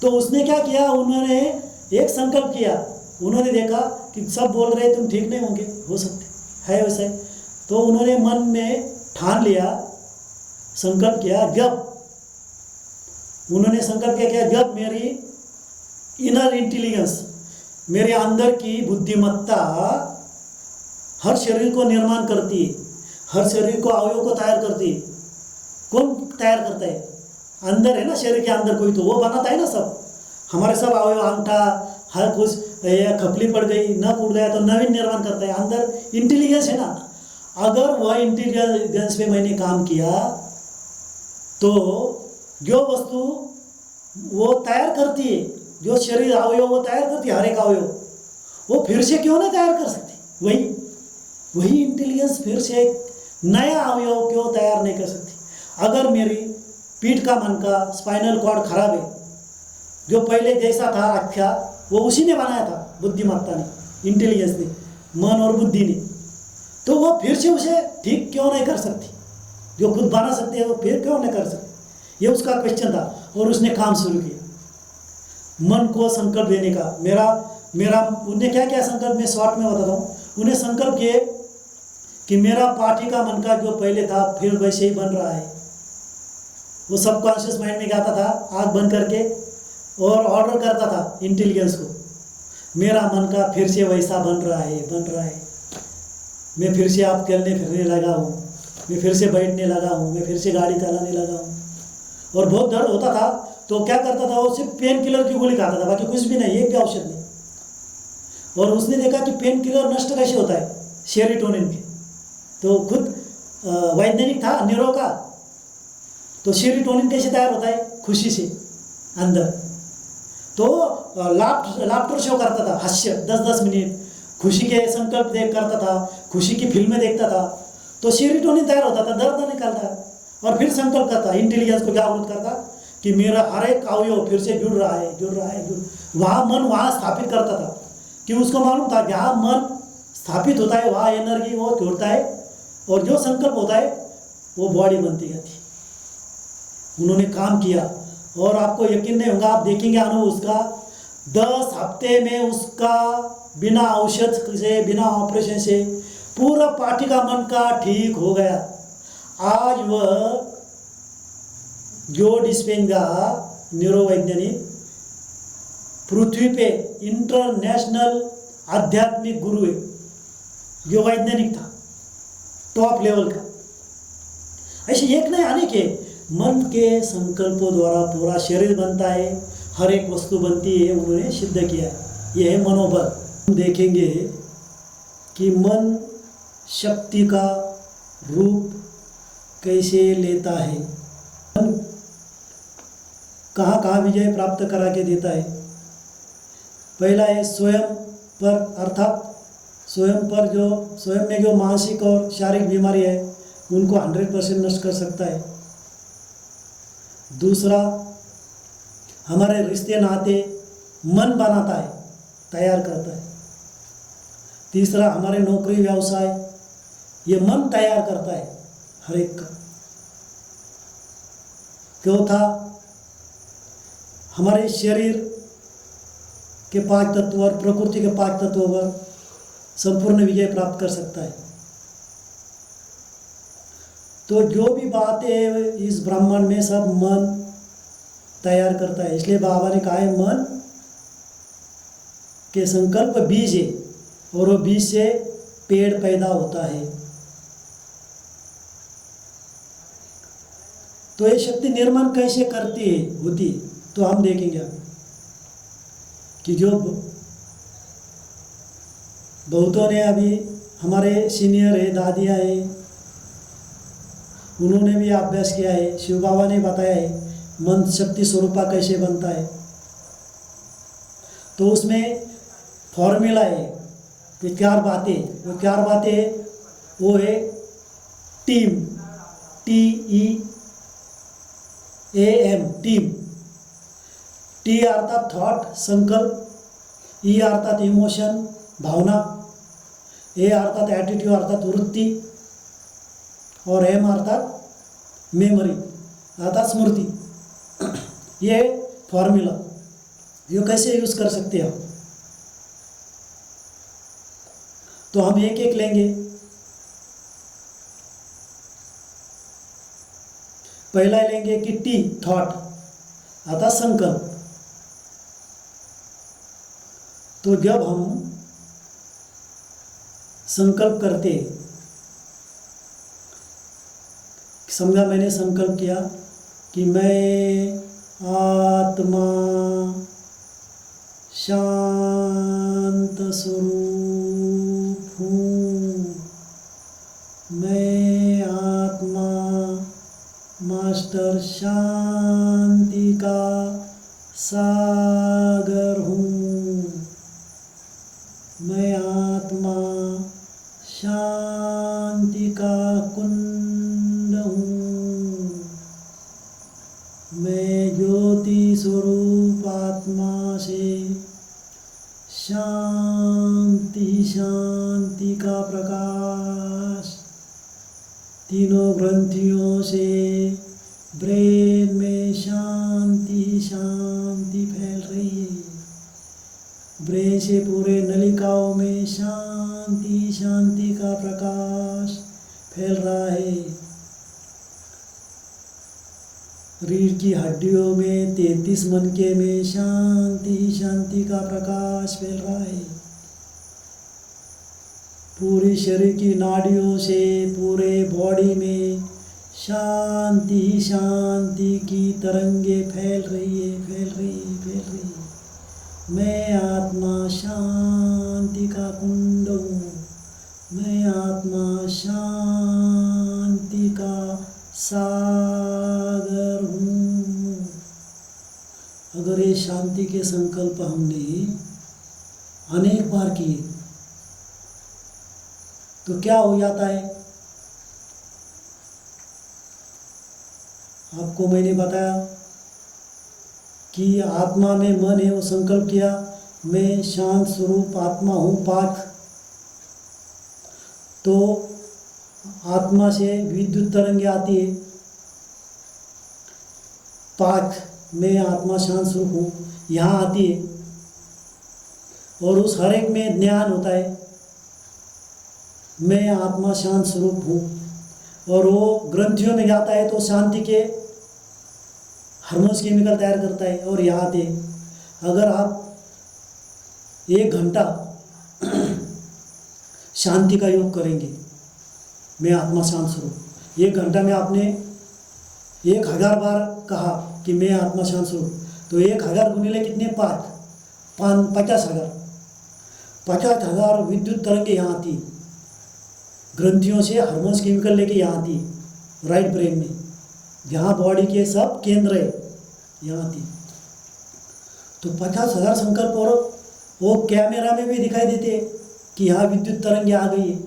तो उसने क्या किया, उन्होंने एक संकल्प किया। उन्होंने देखा कि सब बोल रहे तुम ठीक नहीं होंगे, हो सकते है वैसा ही। तो उन्होंने मन में ठान लिया, संकल्प किया। जब उन्होंने संकल्प किया, जब मेरी इनर इंटेलिजेंस, मेरे अंदर की बुद्धिमत्ता हर शरीर को निर्माण करती है, हर शरीर को अवयव को तैयार करती है। कौन तैयार करता है? अंदर है ना, शरीर के अंदर कोई तो वो बनाता है ना सब। हमारे सब अवयव, अंगूठा, हर कुछ, या खपली पड़ गई, नख उड़ गया तो नवीन निर्माण करता है। अंदर इंटेलिजेंस है ना। अगर वह इंटेलिजेंस पे मैंने काम किया तो जो वस्तु वो तैयार करती है, जो शरीर अवयव वो तैयार करती है, हर एक अवयव, वो फिर से क्यों नहीं तैयार कर सकती? वही इंटेलिजेंस फिर से एक नया अवयव क्यों तैयार नहीं कर सकती? अगर मेरी पीठ का मन का स्पाइनल कॉर्ड खराब है, जो पहले जैसा था अच्छा, वो उसी ने बनाया था, बुद्धिमत्ता ने, इंटेलिजेंस ने, मन और बुद्धि ने। तो वो फिर से उसे ठीक क्यों नहीं कर सकती? जो खुद बना सकती है वो फिर क्यों नहीं कर सकती? ये उसका क्वेश्चन था और उसने काम शुरू किया, मन को संकल्प देने का। मेरा उन्हें क्या क्या संकल्प, मैं शॉर्ट में बताता हूँ। उन्हें संकल्प किए कि मेरा पार्टी का मन का जो पहले था फिर वैसे ही बन रहा है। वो सबकॉन्शियस माइंड में जाता था, आँख बंद करके, और ऑर्डर करता था इंटेलिजेंस को, मेरा मन का फिर से वैसा बन रहा है। मैं फिर से आप चलने फिरने लगा हूँ, मैं फिर से बैठने लगा हूँ, मैं फिर से गाड़ी चलाने लगा हूँ। और बहुत दर्द होता था तो क्या करता था, वो सिर्फ पेन किलर की गोली खाता था, बाकी कुछ भी नहीं, एक भी औषध नहीं। और उसने देखा कि पेन किलर नष्ट कैसे होता है, सेरोटोनिन के। तो खुद वैज्ञानिक था न्यूरो का। तो सेरोटोनिन कैसे तैयार होता है? खुशी से अंदर। तो लाफ्टर शो करता था, हास्य 10-10 मिनट, खुशी के संकल्प करता था, खुशी की फिल्में देखता था, तो सेरोटोनिन तैयार होता था, दर्द निकालता, और फिर संकल्प करता, इंटेलिजेंस को जागरूक करता कि मेरा हर एक अवयव फिर से जुड़ रहा है। वहाँ मन वहाँ स्थापित करता था कि उसको मालूम था जहाँ मन स्थापित होता है वहाँ एनर्जी वो जुड़ता है, और जो संकल्प होता है वो बॉडी बनती जाती है। उन्होंने काम किया और आपको यकीन नहीं होगा, आप देखेंगे अनुभव उसका, 10 हफ्ते में उसका बिना औषध से, बिना ऑपरेशन से पूरा पार्टी का मन का ठीक हो गया। आज वह जो डिस्पेंगा न्यूरोवैज्ञानिक पृथ्वी पे इंटरनेशनल आध्यात्मिक गुरु है, जो वैज्ञानिक था टॉप लेवल का। ऐसे एक नहीं, अनेक है। मन के संकल्पों द्वारा पूरा शरीर बनता है, हर एक वस्तु बनती है, उन्होंने सिद्ध किया। यह है मनोबल। हम देखेंगे कि मन शक्ति का रूप कैसे लेता है, मन कहाँ कहाँ विजय प्राप्त करा के देता है। पहला है स्वयं पर, अर्थात स्वयं में जो मानसिक और शारीरिक बीमारी है उनको 100% नष्ट कर सकता है। दूसरा, हमारे रिश्ते नाते मन बनाता है, तैयार करता है। तीसरा, हमारे नौकरी व्यवसाय ये मन तैयार करता है हर एक का। चौथा, हमारे शरीर के 5 तत्व और प्रकृति के 5 तत्वों पर संपूर्ण विजय प्राप्त कर सकता है। तो जो भी बातें इस ब्रह्मांड में सब मन तैयार करता है। इसलिए बाबा ने कहा है मन के संकल्प बीज है और वो बीज से पेड़ पैदा होता है। तो ये शक्ति निर्माण कैसे करती है होती, तो हम देखेंगे कि जो बहुतों ने अभी हमारे सीनियर है, दादियाँ हैं, उन्होंने भी अभ्यास किया है। शिव बाबा ने बताया है मन शक्ति स्वरूपा कैसे बनता है। तो उसमें फॉर्मूला है कि 4 बातें, वो 4 बातें वो है टीम, TEAM, टीम। T अर्थात थॉट संकल्प, E अर्थात इमोशन भावना, A अर्थात एटीट्यूड अर्थात वृत्ति और M अर्थात मेमोरी अर्थात स्मृति। ये फॉर्मूला ये कैसे यूज कर सकते हैं, तो हम एक एक लेंगे। पहला लेंगे कि T थॉट अर्थात संकल्प। तो जब हम संकल्प करते, समझा मैंने संकल्प किया कि मैं आत्मा शांत स्वरूप हूँ, मैं आत्मा मास्टर शांति का सागर हूँ, मैं आत्मा शांति का कुंड हूँ, मैं ज्योति स्वरूप आत्मा से शांति शांति का प्रकाश तीनों ग्रंथियों से ब्रेन में शांति शांति फैल रही है। ब्रेन से पूरे नलिकाओं में शांति शांति का प्रकाश फैल रहा है। रीढ़ की हड्डियों में 33 मनके में शांति शांति का प्रकाश फैल रहा है। पूरी शरीर की नाड़ियों से पूरे बॉडी में शांति शांति की तरंगे फैल रही है, फैल रही है, फैल रही है। मैं आत्मा शांति का कुंड हूँ, मैं आत्मा शांति का सागर हूँ। अगर ये शांति के संकल्प हमने अनेक बार किए तो क्या हो जाता है, आपको मैंने बताया कि आत्मा में मन है, वो संकल्प किया मैं शांत स्वरूप आत्मा हूँ 5, तो आत्मा से विद्युत तरंगे आती है। 5 में आत्मा शांत स्वरूप हूँ यहाँ आती है और उस हर एक में ज्ञान होता है मैं आत्मा शांत स्वरूप हूँ, और वो ग्रंथियों में जाता है तो शांति के हार्मोन्स केमिकल तैयार करता है। और यहाँ आते अगर आप 1 घंटा शांति का योग करेंगे, मैं आत्मा शांत स्वरूप, 1 घंटा में आपने 1000 बार कहा कि मैं आत्मा शांत स्वरूप, तो 1000 गुणिले कितने 50,000 50,000 विद्युत तरंगे यहाँ आती ग्रंथियों से हार्मोन्स केमिकल लेके यहाँ आती राइट ब्रेन में, जहाँ बॉडी के सब केंद्र है यहाँ आती। तो 50,000 संकल्प और वो कैमरा में भी दिखाई देते कि यहाँ विद्युत तरंगे आ गई है,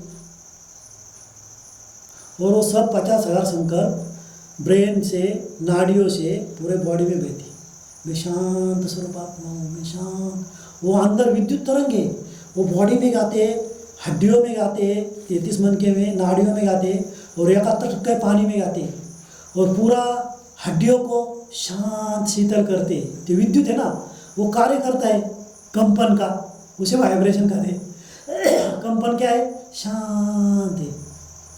और वो सब 50,000 संकल्प ब्रेन से नाड़ियों से पूरे बॉडी में बहती। मैं शांत स्वरूप आत्मा हूँ, मैं शांत। वो अंदर विद्युत तरंगे वो बॉडी में गाते, हड्डियों में गाते, 33 मनके में नाड़ियों में गाते, और 71% पानी में गाते, और पूरा हड्डियों को शांत शीतल करते। जो विद्युत है ना वो कार्य करता है कंपन का, उसे वाइब्रेशन कहते हैं। कंपन क्या है, शांत है।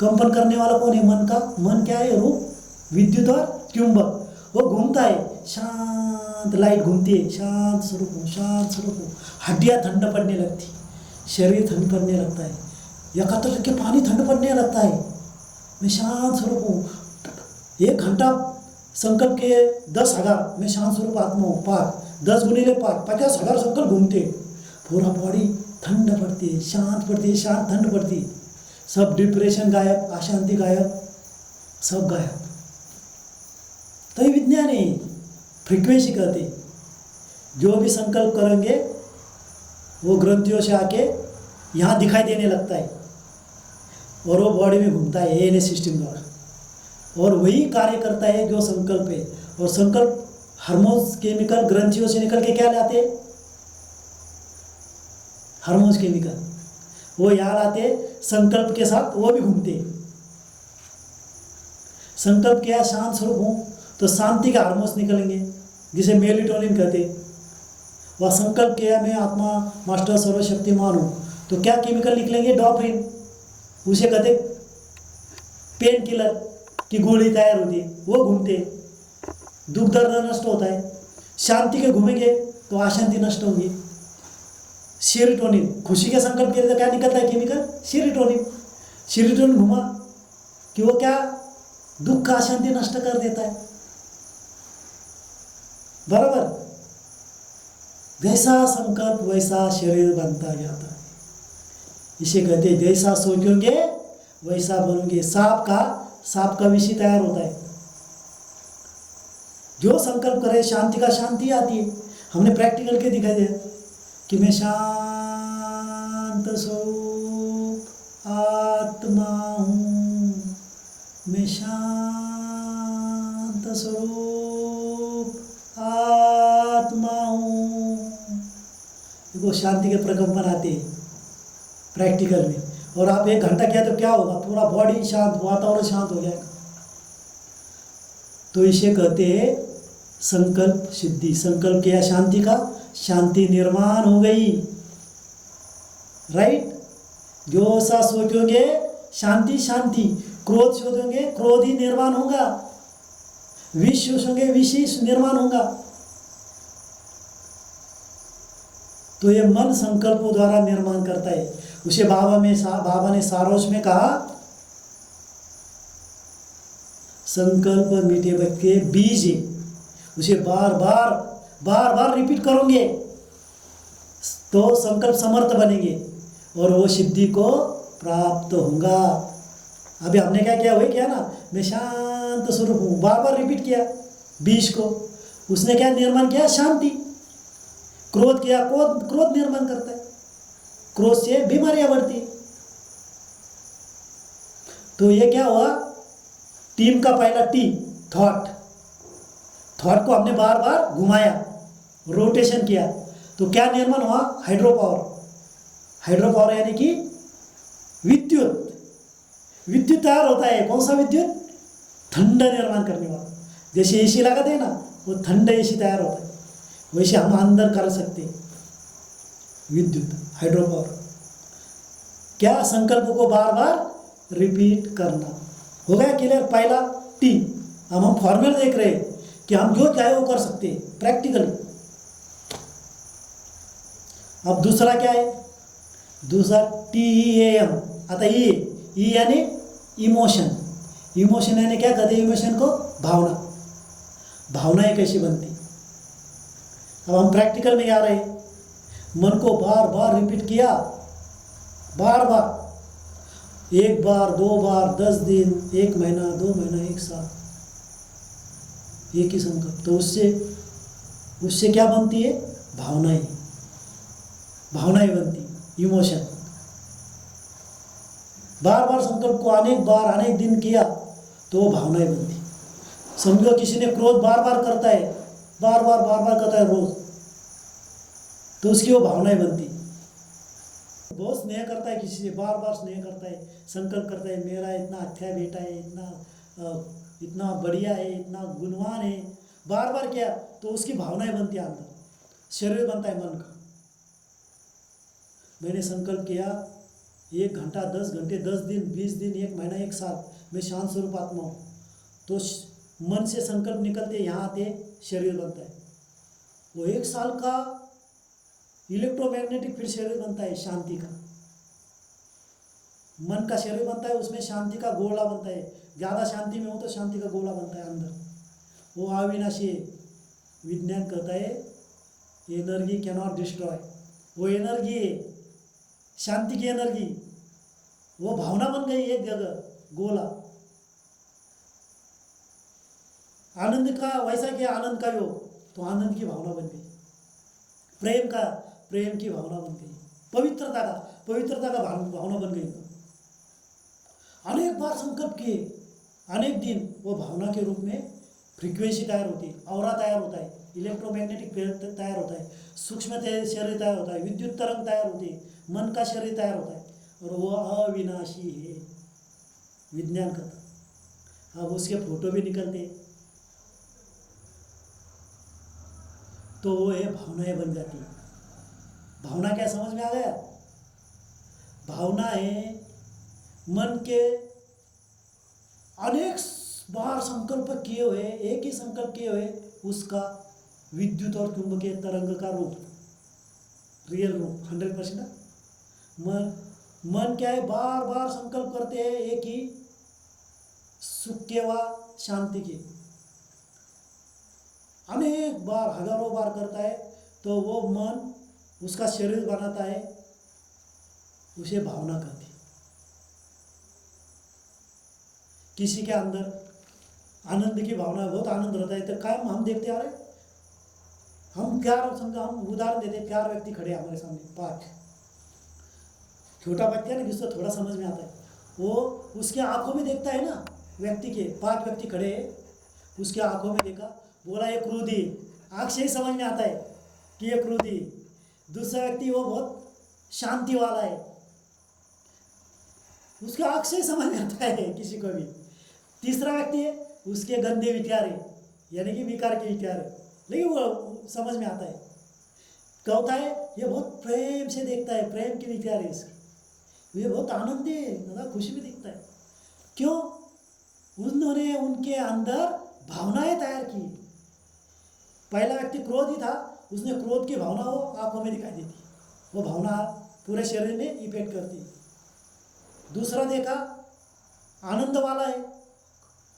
कंपन करने वाला कौन है? मन का। मन क्या है? रूप, विद्युत और चुंबक। वो घूमता है, शांत लाइट घूमती है, शांत स्वरूप हो, शांत स्वरूप हो। हड्डियाँ ठंड पड़ने लगती, शरीर ठंड पड़ने लगता है, यकातर के पानी ठंड पड़ने लगता है। मैं शांत स्वरूप हूँ। 1 घंटा संकल्प के 10,000 मैं शांत स्वरूप आत्मा हूँ। 10 गुणिले 5 50,000 संकल्प घूमते, पूरा बॉडी ठंड पड़ती है, शांत पड़ती है, शांत ठंड पड़ती है। सब डिप्रेशन गायब, अशांति गायब, सब गायब। तो ये विज्ञान है, फ्रीक्वेंसी कहते। जो भी संकल्प करेंगे वो ग्रंथियों से आके यहाँ दिखाई देने लगता है और वो बॉडी में घूमता है एएनए सिस्टम द्वारा, और वही कार्य करता है जो संकल्प है। और संकल्प हार्मोन्स केमिकल ग्रंथियों से निकल के क्या लाते हैं? हार्मोन्स केमिकल वो यहाँ लाते, संकल्प के साथ वो भी घूमते। संकल्प क्या? शांत स्वरूप हूँ, तो शांति के हार्मोन्स निकलेंगे जिसे मेलेटोनिन कहते। वह संकल्प किया मैं आत्मा मास्टर सर्वशक्तिमान हूँ, तो क्या केमिकल निकलेंगे? डोपामिन, उसे कहते पेन किलर की गोली तैयार होती है, वो घूमते, दुख दर्द नष्ट होता है। शांति के घूमेंगे तो अशांति नष्ट होगी। सेरोटोनिन, खुशी के संकल्प के लिए क्या निकलता है केमिकल? सेरोटोनिन। सेरोटोनिन घुमा कि वो क्या? दुख का अशांति नष्ट कर देता है, बराबर। जैसा संकल्प वैसा शरीर बनता जाता है। इसे कहते हैं जैसा सोचोगे वैसा बनोगे। सांप का विषय तैयार होता है। जो संकल्प करे शांति का, शांति आती है। हमने प्रैक्टिकल के दिखाई दिया कि मैं शांत स्वरूप आत्मा हूँ, मैं शांत स्वरूप आत्मा हूँ। देखो शांति के प्रकंपन आते हैं प्रैक्टिकल में। और आप 1 घंटा किया तो क्या होगा? पूरा बॉडी शांत, वातावरण शांत हो जाएगा। तो इसे कहते हैं संकल्प सिद्धि। संकल्प किया शांति का, शांति निर्माण हो गई, राइट। जो सा सोचोगे शांति शांति, क्रोध सोचोगे क्रोध ही निर्माण होगा, विष सोचोगे विष ही निर्माण होगा। तो ये मन संकल्पों द्वारा निर्माण करता है। उसे बाबा ने सारोश में कहा, संकल्प मीठे वक्त के बीज है, उसे बार बार रिपीट करोगे तो संकल्प समर्थ बनेंगे और वो सिद्धि को प्राप्त होगा। अभी हमने क्या किया? वही किया ना, मैं शांत स्वरूप हूँ, बार रिपीट किया बीज को। उसने क्या निर्माण किया? शांति। क्रोध किया, क्रोध निर्माण करता है, क्रोध से बीमारियां बढ़ती है। तो ये क्या हुआ? टीम का पहला टी, थॉट को हमने बार घुमाया, रोटेशन किया, तो क्या निर्माण हुआ? हाइड्रो पावर यानी कि विद्युत तैयार होता है। कौन सा विद्युत? ठंडा निर्माण करने वाला। जैसे एसी लगाते हैं ना, वो ठंडा एसी तैयार होता है, वैसे हम अंदर कर सकते हैं विद्युत, हाइड्रो पावर। क्या? संकल्प को बार रिपीट करना। हो गया क्लियर? पहला टी। अब हम फॉर्मूला देख रहे हैं कि हम जो चाहे वो कर सकते हैं प्रैक्टिकली। अब दूसरा क्या है? दूसरा TEAM। आता ई यानी इमोशन यानी क्या कहते हैं इमोशन को? भावनाएं कैसी बनती। अब हम प्रैक्टिकल में आ रहे हैं। मन को बार रिपीट किया, बार 1 बार 2 बार 10 दिन 1 महीना 2 महीना 1 साल, एक ही संकल्प। तो उससे क्या बनती है? भावनाएं बनती, इमोशन। बार संकल्प को अनेक दिन किया तो वो भावनाएं बनती। समझो किसी ने क्रोध बार करता है, बार करता है रोज, तो उसकी वो भावनाएं बनती। बहुत स्नेह करता है किसी से, बार स्नेह करता है, संकल्प करता है मेरा इतना अच्छा बेटा है, इतना बढ़िया है, इतना गुणवान है, बार किया तो उसकी भावनाएं बनती है अंदर, शरीर बनता है मन का। मैंने संकल्प किया 1 घंटा, 10 घंटे, 10 दिन, 20 दिन, 1 महीना, 1 साल मैं शांत स्वरूप आत्मा हूँ, तो मन से संकल्प निकलते यहाँ आते शरीर बनता है। वो 1 साल का इलेक्ट्रोमैग्नेटिक फिर शरीर बनता है शांति का, मन का शरीर बनता है, उसमें शांति का गोला बनता है। ज़्यादा शांति में हो तो शांति का गोला बनता है अंदर। वो अविनाशी विज्ञान कहता है एनर्जी कैनॉट डिस्ट्रॉय। वो एनर्जी है शांति की एनर्जी, वो भावना बन गई एक जगह गोला। आनंद का वैसा कि आनंद का योग, तो आनंद की भावना बन गई। प्रेम की भावना बन गई। पवित्रता का भावना बन गई। अनेक बार संकल्प किए, अनेक दिन, वो भावना के रूप में फ्रीक्वेंसी तैयार होती है, ऑरा तैयार होता है, इलेक्ट्रोमैग्नेटिक तैयार होता है, सूक्ष्म शरीर तैयार होता है, विद्युत तरंग तैयार होती है, मन का शरीर तैयार होता है, और वो अविनाशी है विज्ञान का। अब उसके फोटो भी निकलते हैं, तो वो ये भावनाएं बन जाती है। भावना क्या समझ में आ गया? भावना है मन के अनेक बार संकल्प किए हुए, एक ही संकल्प किए हुए, उसका विद्युत और चुंबकीय तरंग का रूप, रियल रूप 100%। मन क्या है, बार बार संकल्प करते हैं एक ही सुख के व शांति के, अनेक बार, हजारों बार करता है, तो वो मन उसका शरीर बनाता है, उसे भावना कहती है। किसी के अंदर आनंद की भावना, बहुत आनंद रहता है, तो कायम हम देखते आ रहे, हम प्यार, समझो हम उदाहरण देते, 4 व्यक्ति खड़े हमारे सामने, 5, छोटा बच्चा है ना जिसको थोड़ा समझ में आता है, वो उसके आंखों में देखता है ना, व्यक्ति के 5 व्यक्ति खड़े हैं, उसके आंखों में देखा, बोला ये क्रोधी, आंख से ही समझ में आता है कि ये क्रोधी। दूसरा व्यक्ति वो बहुत शांति वाला है, उसके आंख से ही समझ में आता है किसी को भी। तीसरा व्यक्ति है, उसके गंदे विचार है, यानी कि विकार के विचार है, लेकिन वो समझ में आता है। चौथा है, ये बहुत प्रेम से देखता है, प्रेम के विचार है इसके, ये बहुत आनंद है, खुशी में दिखता है। क्यों? उन्होंने उनके अंदर भावनाएं तैयार की। पहला व्यक्ति क्रोधी था, उसने क्रोध की भावना वो आंखों में दिखाई देती, वो भावना पूरे शरीर में इफेक्ट करती है। दूसरा देखा आनंद वाला है,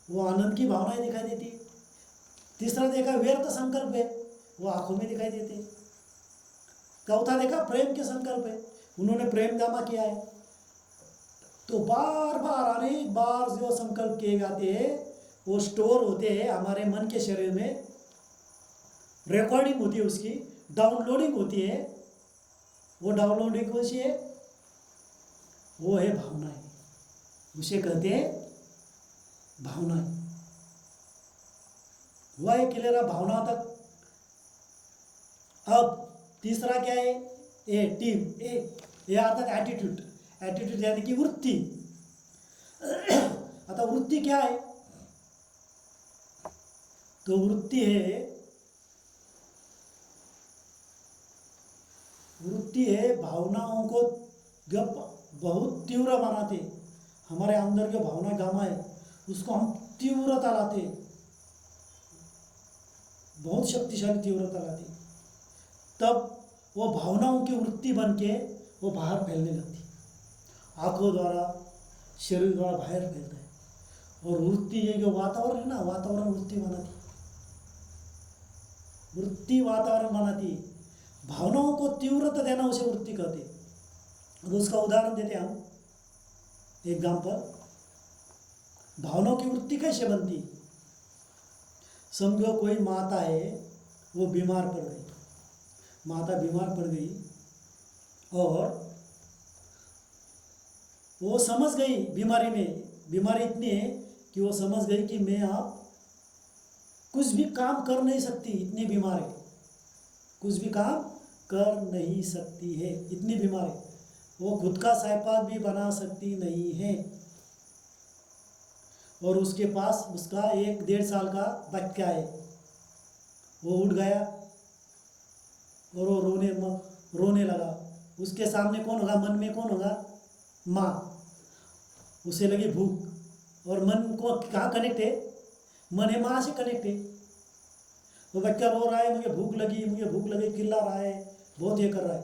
वो आनंद की भावनाएं दिखाई देती है। तीसरा देखा व्यर्थ संकल्प है, वो आंखों में दिखाई देते हैं। चौथा देखा प्रेम के संकल्प है, उन्होंने प्रेम जमा किया है। तो बार बार अनेक बार जो संकल्प किए जाते हैं वो स्टोर होते हैं हमारे मन के शरीर में, रिकॉर्डिंग होती है, उसकी डाउनलोडिंग होती है। वो डाउनलोडिंग कौन सी है? वो है भावनाएं, उसे कहते हैं भावनाएं। वह है क्लियर भावना तक। अब तीसरा क्या है? ए टीम, ए अर्थात एटीट्यूड, एटीट्यूड यानी कि वृत्ति। अतः वृत्ति क्या है? तो वृत्ति है भावनाओं को जब बहुत तीव्र बनाते, हमारे अंदर जो भावना जमा है उसको हम तीव्रता लाते, बहुत शक्तिशाली तीव्रता लाते, तब वो भावनाओं की वृत्ति बन के वो बाहर फैलने लगती, आंखों द्वारा, शरीर द्वारा बाहर फैलता है। और वृत्ति, ये जो वातावरण है ना, वातावरण वृत्ति बनाती, वृत्ति वातावरण बनाती। भावनाओं को तीव्रता देना उसे वृत्ति कहते हैं। तो उसका उदाहरण देते हैं हम, एग्जाम्पल। भावनाओं की वृत्ति कैसे बनती? समझो कोई माता है, वो बीमार पड़ गई, माता बीमार पड़ गई और वो समझ गई बीमारी में, बीमारी इतनी है कि वो समझ गई कि मैं अब कुछ भी काम कर नहीं सकती, इतनी बीमार है, कुछ भी काम कर नहीं सकती है, इतनी बीमार है। वो खुद का सहपाक भी बना सकती नहीं है, और उसके पास उसका 1-1.5 साल का बच्चा है। वो उठ गया और वो रोने लगा। उसके सामने कौन होगा? मन में कौन होगा? माँ, उसे लगी भूख, और मन को कहाँ कनेक्ट है, मन है माँ से कनेक्ट है। वो बच्चा रो रहा है, मुझे भूख लगी, मुझे भूख लगी, चिल्ला रहा है, बहुत ये कर रहा है,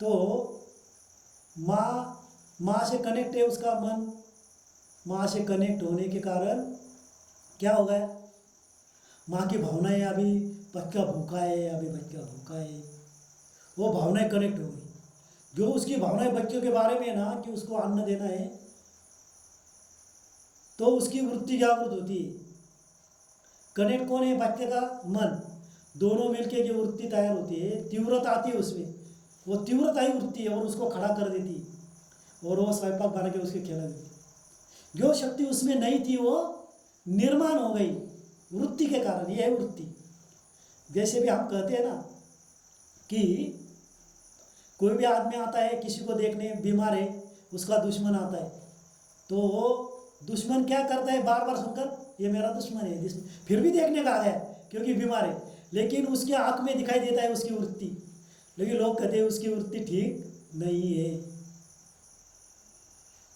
तो माँ से कनेक्ट है उसका मन। माँ से कनेक्ट होने के कारण क्या हो गया, माँ की भावनाएं, अभी बच्चा भूखा है, अभी बच्चा भूखा है, वो भावनाएं कनेक्ट हो गई। जो उसकी भावनाएं बच्चों के बारे में है ना, कि उसको अन्न देना है, तो उसकी वृत्ति जागृत होती है। कनेक्ट कौन है, बच्चे का मन, दोनों मिलके जो वृत्ति तैयार होती है, तीव्रता आती है उसमें, वो तीव्रता ही वृत्ति है, और उसको खड़ा कर देती है, और वो स्वयंपाक बना के उसके खिला देती है। जो शक्ति उसमें नहीं थी वो निर्माण हो गई वृत्ति के कारण। ये है वृत्ति। जैसे भी हम कहते हैं ना कि कोई भी आदमी आता है किसी को देखने, बीमार है, उसका दुश्मन आता है, तो वो दुश्मन क्या करता है, बार बार सुनकर ये मेरा दुश्मन है, फिर भी देखने का आ गया क्योंकि बीमार है, लेकिन उसके आंख में दिखाई देता है उसकी वृत्ति। लेकिन लोग कहते हैं उसकी वृत्ति ठीक नहीं है।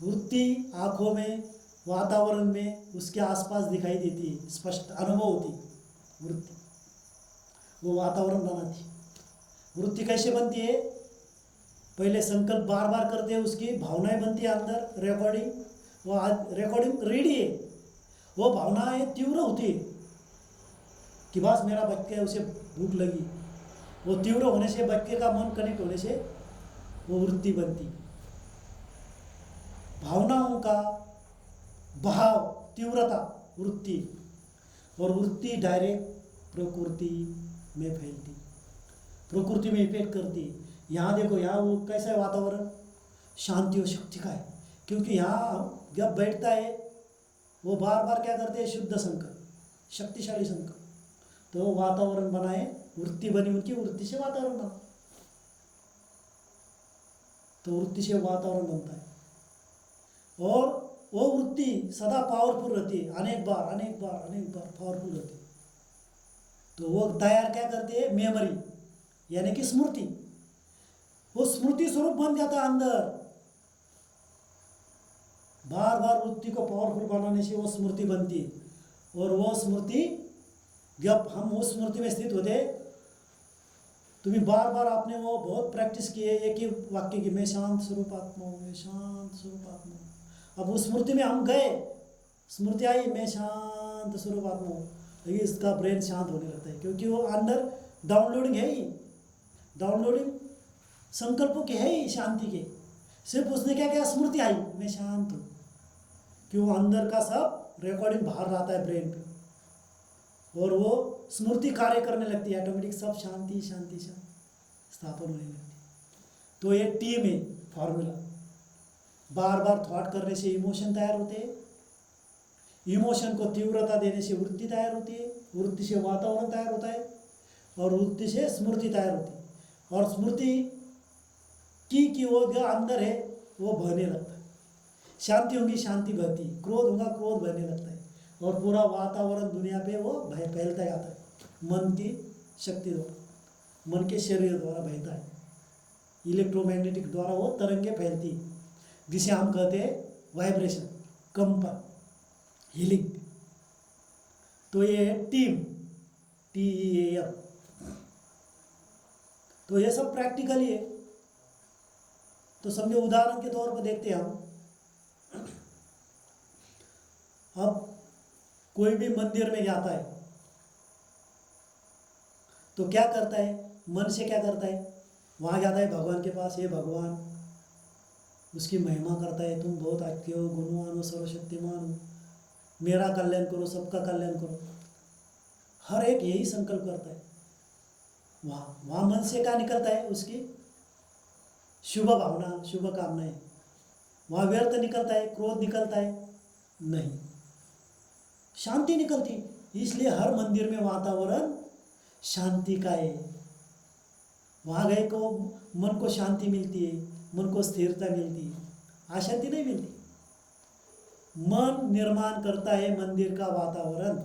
वृत्ति आंखों में, वातावरण में, उसके आसपास दिखाई देती है, स्पष्ट अनुभव होती वृत्ति, वो वातावरण बनाती। वृत्ति कैसे बनती है, पहले संकल्प बार बार करते हैं, उसकी भावनाएं बनती है अंदर, रिकॉर्डिंग, वो आज रिकॉर्डिंग रेडी है, वो भावनाएं तीव्र होती है कि बस मेरा बच्चा है, उसे भूख लगी, वो तीव्र होने से, बच्चे का मन कनेक्ट होने से वो वृत्ति बनती। भावनाओं का बहाव, तीव्रता, वृत्ति, और वृत्ति डायरेक्ट प्रकृति में फैलती, प्रकृति में इफेक्ट करती। यहाँ देखो, यहाँ वो कैसा है वातावरण, शांति और शक्ति का है, क्योंकि यहाँ जब बैठता है वो बार बार क्या करते हैं, शुद्ध संकल्प, शक्तिशाली संकल्प, तो वातावरण बनाए, वृत्ति बनी उनकी, वृत्ति से वातावरण बना, तो वृत्ति से वातावरण बनता है। और वो वृत्ति सदा पावरफुल रहती है, अनेक बार अनेक बार अनेक बार पावरफुल रहती है। तो वो तैयार क्या करती है, मेमोरी, यानी कि स्मृति, वो स्मृति स्वरूप बन जाता है अंदर। बार बार वृत्ति को पावरफुल बनाने से वो स्मृति बनती है, और वो स्मृति जब हम उस स्मृति में स्थित होते, तुम्हें बार बार आपने वो बहुत प्रैक्टिस की है एक ही वाक्य की, मैं शांत स्वरूप आत्मा हूँ, मैं शांत स्वरूप आत्मा हूँ। अब उस स्मृति में हम गए, स्मृति आई, मैं शांत स्वरूप आत्मा हूँ, लेकिन इसका ब्रेन शांत होने लगता है, क्योंकि वो अंदर डाउनलोडिंग है ही, डाउनलोडिंग संकल्पों की है ही, शांति के। सिर्फ उसने क्या किया, स्मृति आई, मैं शांत हूँ, क्यों अंदर का सब रिकॉर्डिंग बाहर रहता है ब्रेन पे, और वो स्मृति कार्य करने लगती है, ऑटोमेटिक सब शांति शांति शांति स्थापन होने लगती है। तो ये टी में फॉर्मूला, बार बार थॉट करने से इमोशन तैयार होते हैं, इमोशन को तीव्रता देने से वृत्ति तैयार होती है, वृत्ति से वातावरण तैयार होता है, और वृत्ति से स्मृति तैयार होती है, और स्मृति की वो जो अंदर है वो बहने लगता है, शांति होगी शांति बहती, क्रोध होगा क्रोध बहने लगता है, और पूरा वातावरण दुनिया पे वो फैलता जाता है, मन की शक्ति द्वारा, मन के शरीर द्वारा बहता है, इलेक्ट्रोमैग्नेटिक द्वारा वो तरंगे फैलती है, जिसे हम कहते हैं वाइब्रेशन, कंपन, हीलिंग। तो ये टीम, TEAM, तो ये सब प्रैक्टिकली है। तो समझो उदाहरण के तौर पर देखते हैं हम, अब कोई भी मंदिर में जाता है तो क्या करता है, मन से क्या करता है, वहाँ जाता है भगवान के पास, हे भगवान, उसकी महिमा करता है, तुम बहुत अच्छे हो, गुणवान हो, सर्वशक्तिमान हो, मेरा कल्याण करो, सबका कल्याण करो, हर एक यही संकल्प करता है। वहाँ मन से क्या निकलता है, उसकी शुभ भावना, शुभ कामनाएं, वहाँ व्यर्थ निकलता है, क्रोध निकलता है नहीं, शांति निकलती। इसलिए हर मंदिर में वातावरण शांति का है, वहाँ गए को मन को शांति मिलती है, मन को स्थिरता मिलती है, अशांति नहीं मिलती। मन निर्माण करता है मंदिर का वातावरण।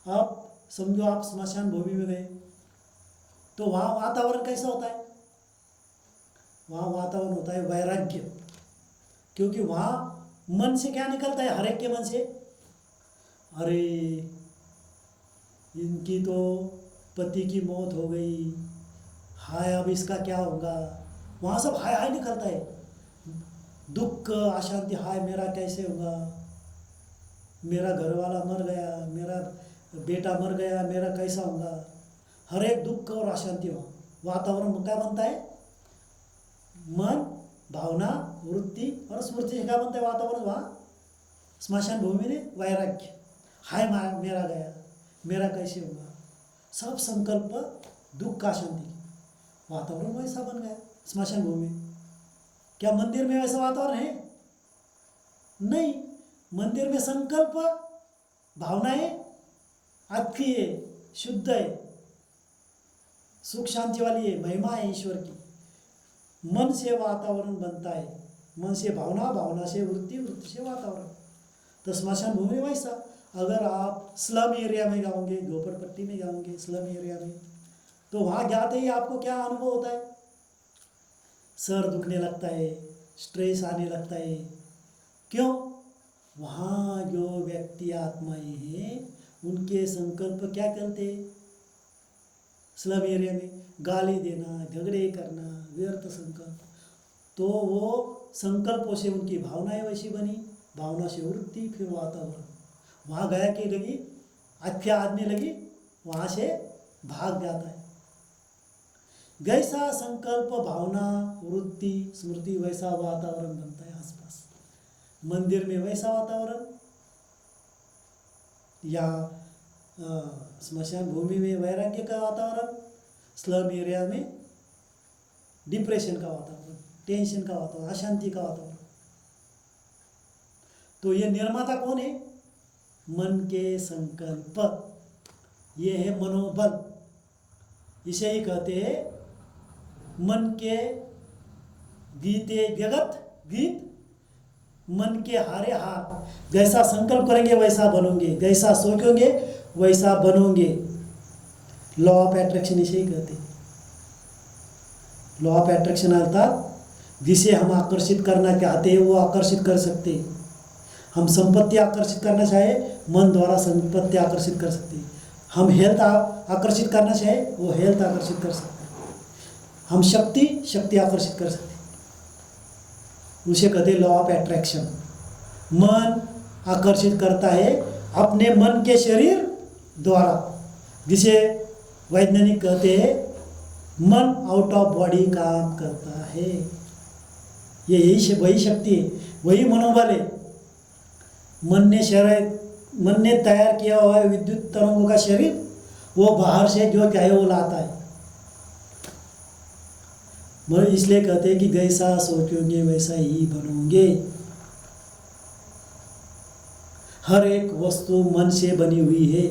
अब समझो आप स्मशान भूमि में गए तो वहाँ वातावरण कैसा होता है, वहाँ वातावरण होता है वैराग्य, क्योंकि वहाँ मन से क्या निकलता है, हर एक के मन से, अरे इनकी तो पति की मौत हो गई, हाय अब इसका क्या होगा, वहाँ सब हाय हाय निकलता है, दुख अशांति, हाय मेरा कैसे होगा, मेरा घर वाला मर गया, मेरा बेटा मर गया, मेरा कैसा होगा, हर एक दुख और अशांति हो। वातावरण क्या बनता है, मन, भावना, वृत्ति और स्मृति से क्या बनता है वातावरण, वहाँ स्मशान भूमि ने वैराग्य, हाय मेरा गया, मेरा कैसे होगा, सब संकल्प दुख अशांति, वातावरण वैसा बन गया स्मशान भूमि। क्या मंदिर में वैसा वातावरण है? नहीं, मंदिर में संकल्प भावनाएं अच्छी है, शुद्ध है, सुख शांति वाली है, महिमा है ईश्वर की। मन से वातावरण बनता है, मन से भावना, भावना से वृत्ति, वृत्ति से वातावरण। तो स्मशान भूमि वैसा, अगर आप स्लम एरिया में जाओगे, झोपड़पट्टी में जाओगे, स्लम एरिया में, तो वहाँ जाते ही आपको क्या अनुभव होता है, सर दुखने लगता है, स्ट्रेस आने लगता है। क्यों? वहाँ जो व्यक्ति आत्माएं हैं उनके संकल्प क्या करते हैं, स्लम एरिया में गाली देना, झगड़े करना, व्यर्थ संकल्प, तो वो संकल्पों से उनकी भावनाएं वैसी बनी, भावना से वृत्ति, फिर वातावरण, वहाँ गया कि लगी अच्छा आदमी लगी, वहाँ से भाग जाता है। जैसा संकल्प भावना वृत्ति स्मृति वैसा वातावरण बनता है आसपास। मंदिर में वैसा वातावरण, या स्मशान भूमि में वैराग्य का वातावरण, स्लम एरिया में डिप्रेशन का वातावरण, टेंशन का वातावरण, अशांति का वातावरण। तो ये निर्माता कौन है? मन के संकल्प, ये है मनोबल। इसे ही कहते हैं मन के गीते जगत गीत, मन के हारे हार। जैसा संकल्प करेंगे वैसा बनोगे, जैसा सोचोगे वैसा बनोगे। लॉ ऑफ अट्रैक्शन इसे ही कहते हैं। लॉ ऑफ अट्रैक्शन अर्थात जिसे हम आकर्षित करना चाहते हैं वो आकर्षित कर सकते हैं। हम संपत्ति आकर्षित करना चाहे, मन द्वारा संपत्ति आकर्षित कर सकते हैं। हम हेल्थ आकर्षित करना चाहे, वो हेल्थ आकर्षित कर सकते हैं। हम शक्ति आकर्षित कर सकते हैं। उसे कहते हैं लॉ ऑफ अट्रैक्शन। मन आकर्षित करता है अपने मन के शरीर द्वारा, जिसे वैज्ञानिक कहते हैं मन आउट ऑफ बॉडी काम करता है। यही वही शक्ति है, वही मनोबल है। मन ने तैयार किया हुआ है विद्युत तरंगों का शरीर, वो बाहर से जो चाहे वो लाता है। इसलिए कहते हैं कि जैसा सोचोगे वैसा ही बनोगे। हर एक वस्तु मन से बनी हुई है।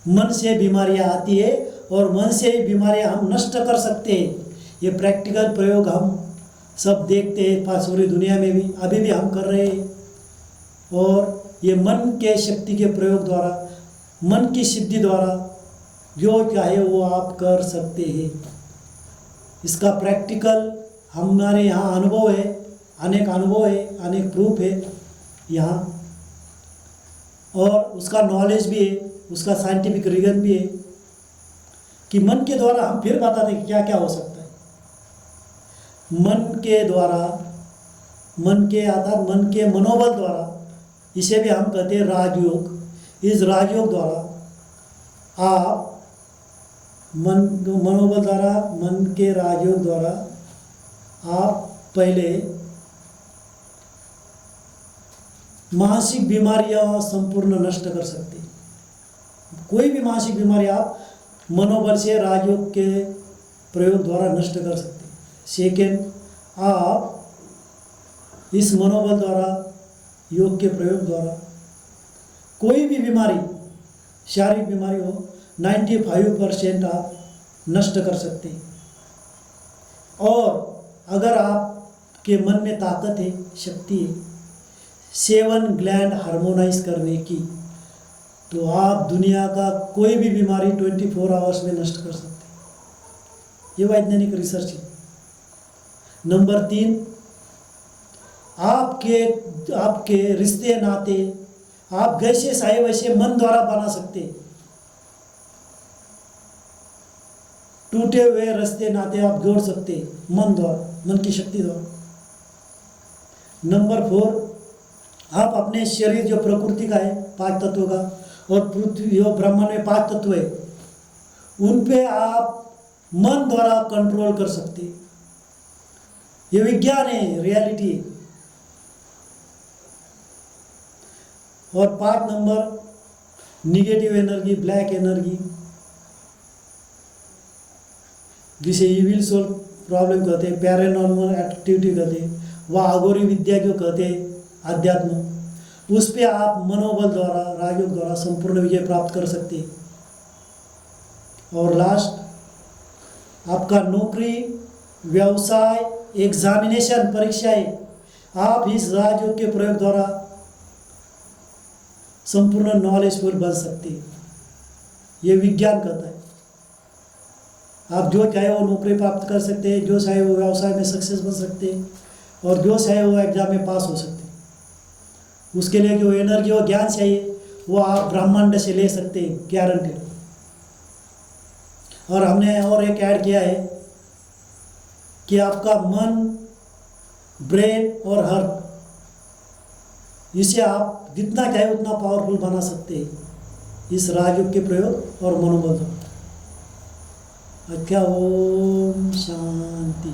मन से बीमारियां आती है और मन से ही बीमारियां हम नष्ट कर सकते हैं। ये प्रैक्टिकल प्रयोग हम सब देखते हैं, पूरी दुनिया में भी अभी भी हम कर रहे हैं। और ये मन के शक्ति के प्रयोग द्वारा, मन की सिद्धि द्वारा जो चाहे वो आप कर सकते हैं। इसका प्रैक्टिकल हमारे यहाँ अनुभव है, अनेक अनुभव है, अनेक प्रूफ है यहाँ, और उसका नॉलेज भी है, उसका साइंटिफिक रीजन भी है कि मन के द्वारा हम फिर बताते हैं क्या क्या हो सकता है। मन के द्वारा, मन के आधार, मन के मनोबल द्वारा, इसे भी हम कहते हैं राजयोग। इस राजयोग द्वारा आप मनोबल द्वारा, मन के राजयोग द्वारा आप पहले मानसिक बीमारियां संपूर्ण नष्ट कर सकते हैं। कोई भी मानसिक बीमारी आप मनोबल से राजयोग के प्रयोग द्वारा नष्ट कर सकते हैं। सेकेंड, आप इस मनोबल द्वारा, योग के प्रयोग द्वारा कोई भी बीमारी, शारीरिक बीमारी हो, 95% आप नष्ट कर सकते हैं। और अगर आपके मन में ताकत है, शक्ति है 7 ग्लैंड हार्मोनाइज करने की, तो आप दुनिया का कोई भी बीमारी 24 आवर्स में नष्ट कर सकते हैं। ये वैज्ञानिक रिसर्च है। नंबर 3, आपके आपके रिश्ते नाते आप जैसे चाहे वैसे मन द्वारा बना सकते। टूटे हुए रिश्ते नाते आप जोड़ सकते मन द्वारा, मन की शक्ति द्वारा। नंबर 4, आप अपने शरीर जो प्रकृति का है 5 तत्वों का, और पृथ्वी और ब्रह्मांड में 5 तत्व है, उन पे आप मन द्वारा कंट्रोल कर सकते। ये विज्ञान है, रियलिटी है। और 5 number, negative energy, black energy, जिसे इविल सोल प्रॉब्लम कहते हैं, पैरानॉर्मल एक्टिविटी कहते हैं, वह अघोरी विद्या जो कहते हैं अध्यात्म, उस पे आप मनोबल द्वारा, राजयोग द्वारा संपूर्ण विजय प्राप्त कर सकते हैं। और लास्ट, आपका नौकरी, व्यवसाय, एग्जामिनेशन, परीक्षाएं, आप इस राजयोग के प्रयोग द्वारा संपूर्ण नॉलेजफुल बन सकते हैं। ये विज्ञान कहता है। आप जो चाहे वो नौकरी प्राप्त कर सकते हैं, जो चाहे वो व्यवसाय में सक्सेस बन सकते हैं, और जो चाहे वो एग्जाम में पास हो सकते हैं। उसके लिए जो एनर्जी और ज्ञान चाहिए वो आप ब्रह्मांड से ले सकते हैं, गारंटेड। और हमने और एक ऐड किया है कि आपका मन, ब्रेन और हार्ट, इसे आप जितना चाहे उतना पावरफुल बना सकते हैं इस राजयोग के प्रयोग और मनोबल। अच्छा, ओम शांति।